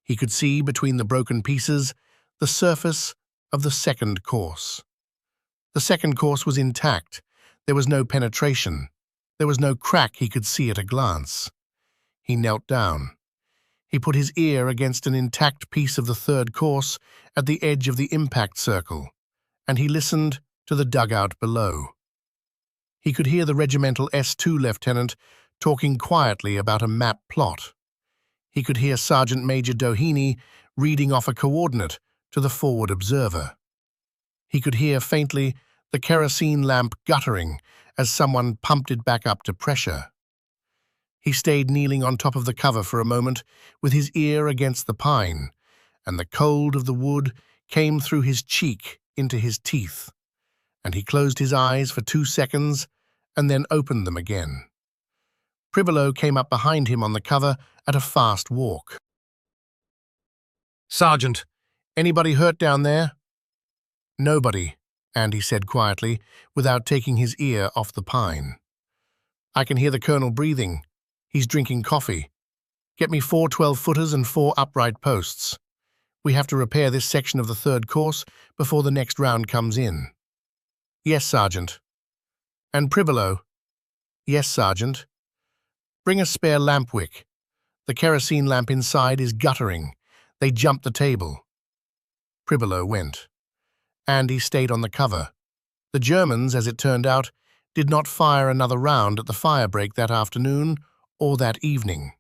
He could see, between the broken pieces, the surface of the second course. The second course was intact. There was no penetration. There was no crack he could see at a glance. He knelt down. He put his ear against an intact piece of the third course at the edge of the impact circle, and he listened to the dugout below. He could hear the regimental S2 lieutenant talking quietly about a map plot. He could hear Sergeant Major Doheny reading off a coordinate to the forward observer. He could hear faintly the kerosene lamp guttering as someone pumped it back up to pressure. He stayed kneeling on top of the cover for a moment with his ear against the pine, and the cold of the wood came through his cheek into his teeth, and he closed his eyes for 2 seconds and then opened them again. Pribolo came up behind him on the cover at a fast walk. "Sergeant, anybody hurt down there?" "Nobody," Andy said quietly, without taking his ear off the pine. "I can hear the colonel breathing. He's drinking coffee. Get me 4 12-footers and 4 upright posts. We have to repair this section of the third course before the next round comes in." "Yes, Sergeant." "And Pribolo?" "Yes, Sergeant." "Bring a spare lamp wick. The kerosene lamp inside is guttering. They jumped the table." Pribolo went. Andy stayed on the cover. The Germans, as it turned out, did not fire another round at the firebreak that afternoon or that evening.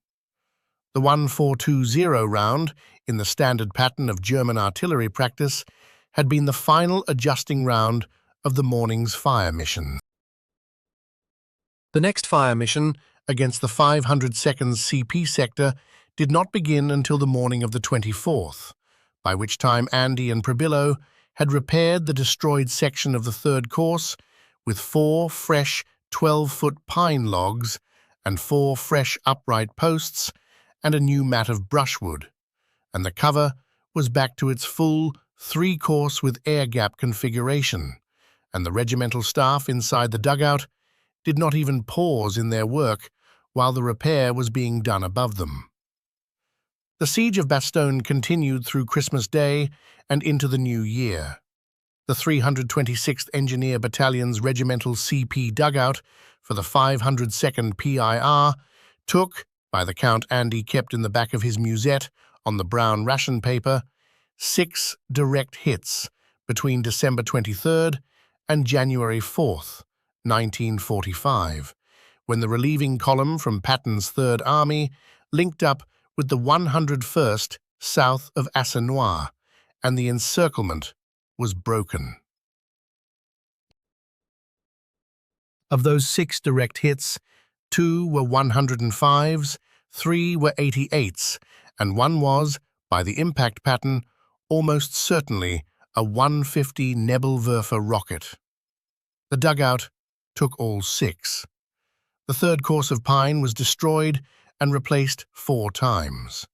The 1420 round, in the standard pattern of German artillery practice, had been the final adjusting round of the morning's fire mission. The next fire mission, against the 502nd CP sector, did not begin until the morning of the 24th, by which time Andy and Pribolo had repaired the destroyed section of the third course with 4 fresh 12-foot pine logs and 4 fresh upright posts and a new mat of brushwood, and the cover was back to its full 3-course with air gap configuration, and the regimental staff inside the dugout did not even pause in their work while the repair was being done above them. The Siege of Bastogne continued through Christmas Day and into the New Year. The 326th Engineer Battalion's regimental CP dugout for the 502nd PIR took, by the count Andy kept in the back of his musette on the brown ration paper, 6 direct hits between December 23rd and January 4th, 1945, when the relieving column from Patton's Third Army linked up with the 101st south of Assenois, and the encirclement was broken. Of those 6 direct hits, 2 were 105s, 3 were 88s, and 1 was, by the impact pattern, almost certainly a 150 Nebelwerfer rocket. The dugout took all 6. The third course of pine was destroyed and replaced 4 times.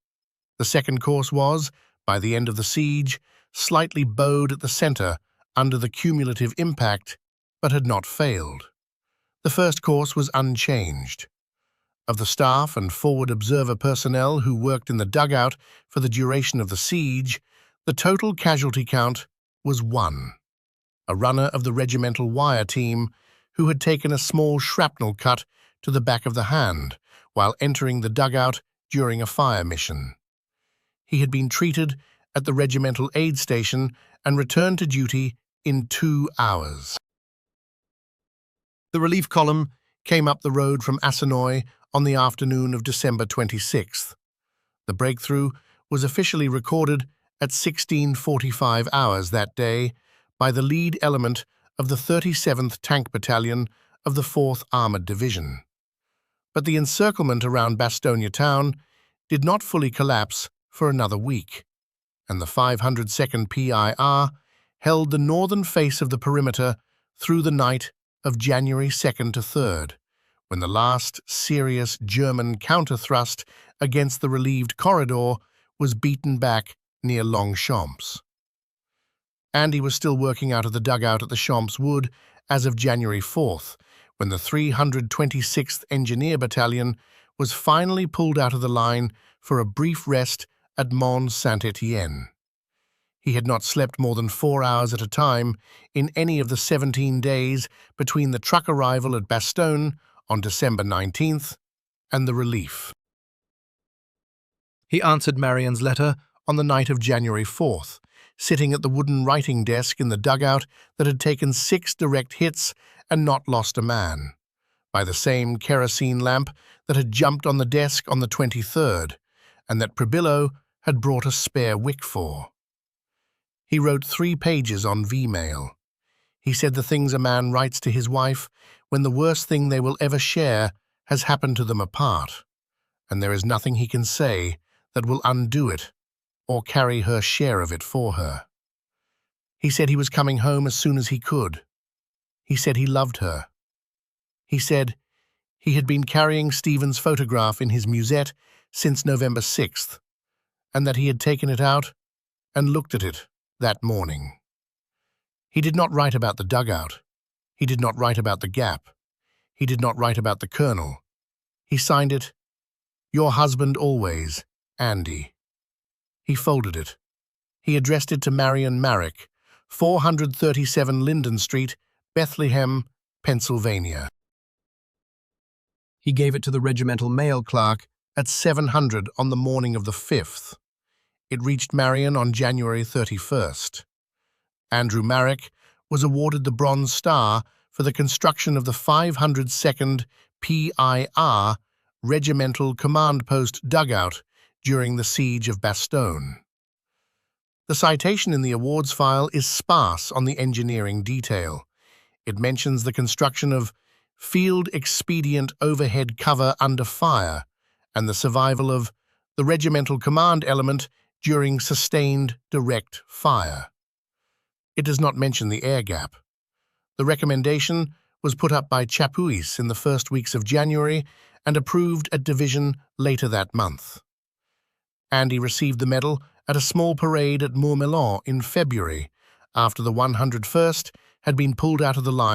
The second course was, by the end of the siege, slightly bowed at the center under the cumulative impact, but had not failed. The first course was unchanged. Of the staff and forward observer personnel who worked in the dugout for the duration of the siege, the total casualty count was 1. A runner of the regimental wire team who had taken a small shrapnel cut to the back of the hand while entering the dugout during a fire mission. He had been treated at the regimental aid station and returned to duty in 2 hours. The relief column came up the road from Assenois on the afternoon of December 26th. The breakthrough was officially recorded at 16:45 hours that day by the lead element of the 37th Tank Battalion of the 4th Armoured Division. But the encirclement around Bastogne town did not fully collapse for another week, and the 502nd PIR held the northern face of the perimeter through the night of January 2nd to 3rd, when the last serious German counter-thrust against the relieved corridor was beaten back near Longchamps. Andy was still working out of the dugout at the Champs Wood as of January 4th, when the 326th Engineer Battalion was finally pulled out of the line for a brief rest at Mont Saint-Étienne. He had not slept more than 4 hours at a time in any of the 17 days between the truck arrival at Bastogne on December 19th, and the relief. He answered Marion's letter on the night of January 4th, sitting at the wooden writing desk in the dugout that had taken 6 direct hits and not lost a man, by the same kerosene lamp that had jumped on the desk on the 23rd, and that Prebillo had brought a spare wick for. He wrote 3 pages on V-mail. He said the things a man writes to his wife when the worst thing they will ever share has happened to them apart, and there is nothing he can say that will undo it or carry her share of it for her. He said he was coming home as soon as he could. He said he loved her. He said he had been carrying Stephen's photograph in his musette since November 6th, and that he had taken it out and looked at it that morning. He did not write about the dugout. He did not write about the gap. He did not write about the colonel. He signed it, "Your husband always, Andy." He folded it. He addressed it to Marion Marek, 437 Linden Street, Bethlehem, Pennsylvania. He gave it to the regimental mail clerk at 700 on the morning of the 5th. It reached Marion on January 31st. Andrew Marek was awarded the Bronze Star for the construction of the 502nd PIR Regimental Command Post dugout during the Siege of Bastogne. The citation in the awards file is sparse on the engineering detail. It mentions the construction of field expedient overhead cover under fire and the survival of the regimental command element during sustained direct fire. It does not mention the air gap. The recommendation was put up by Chapuis in the first weeks of January and approved at division later that month. Andy received the medal at a small parade at Mourmelon in February, after the 101st had been pulled out of the line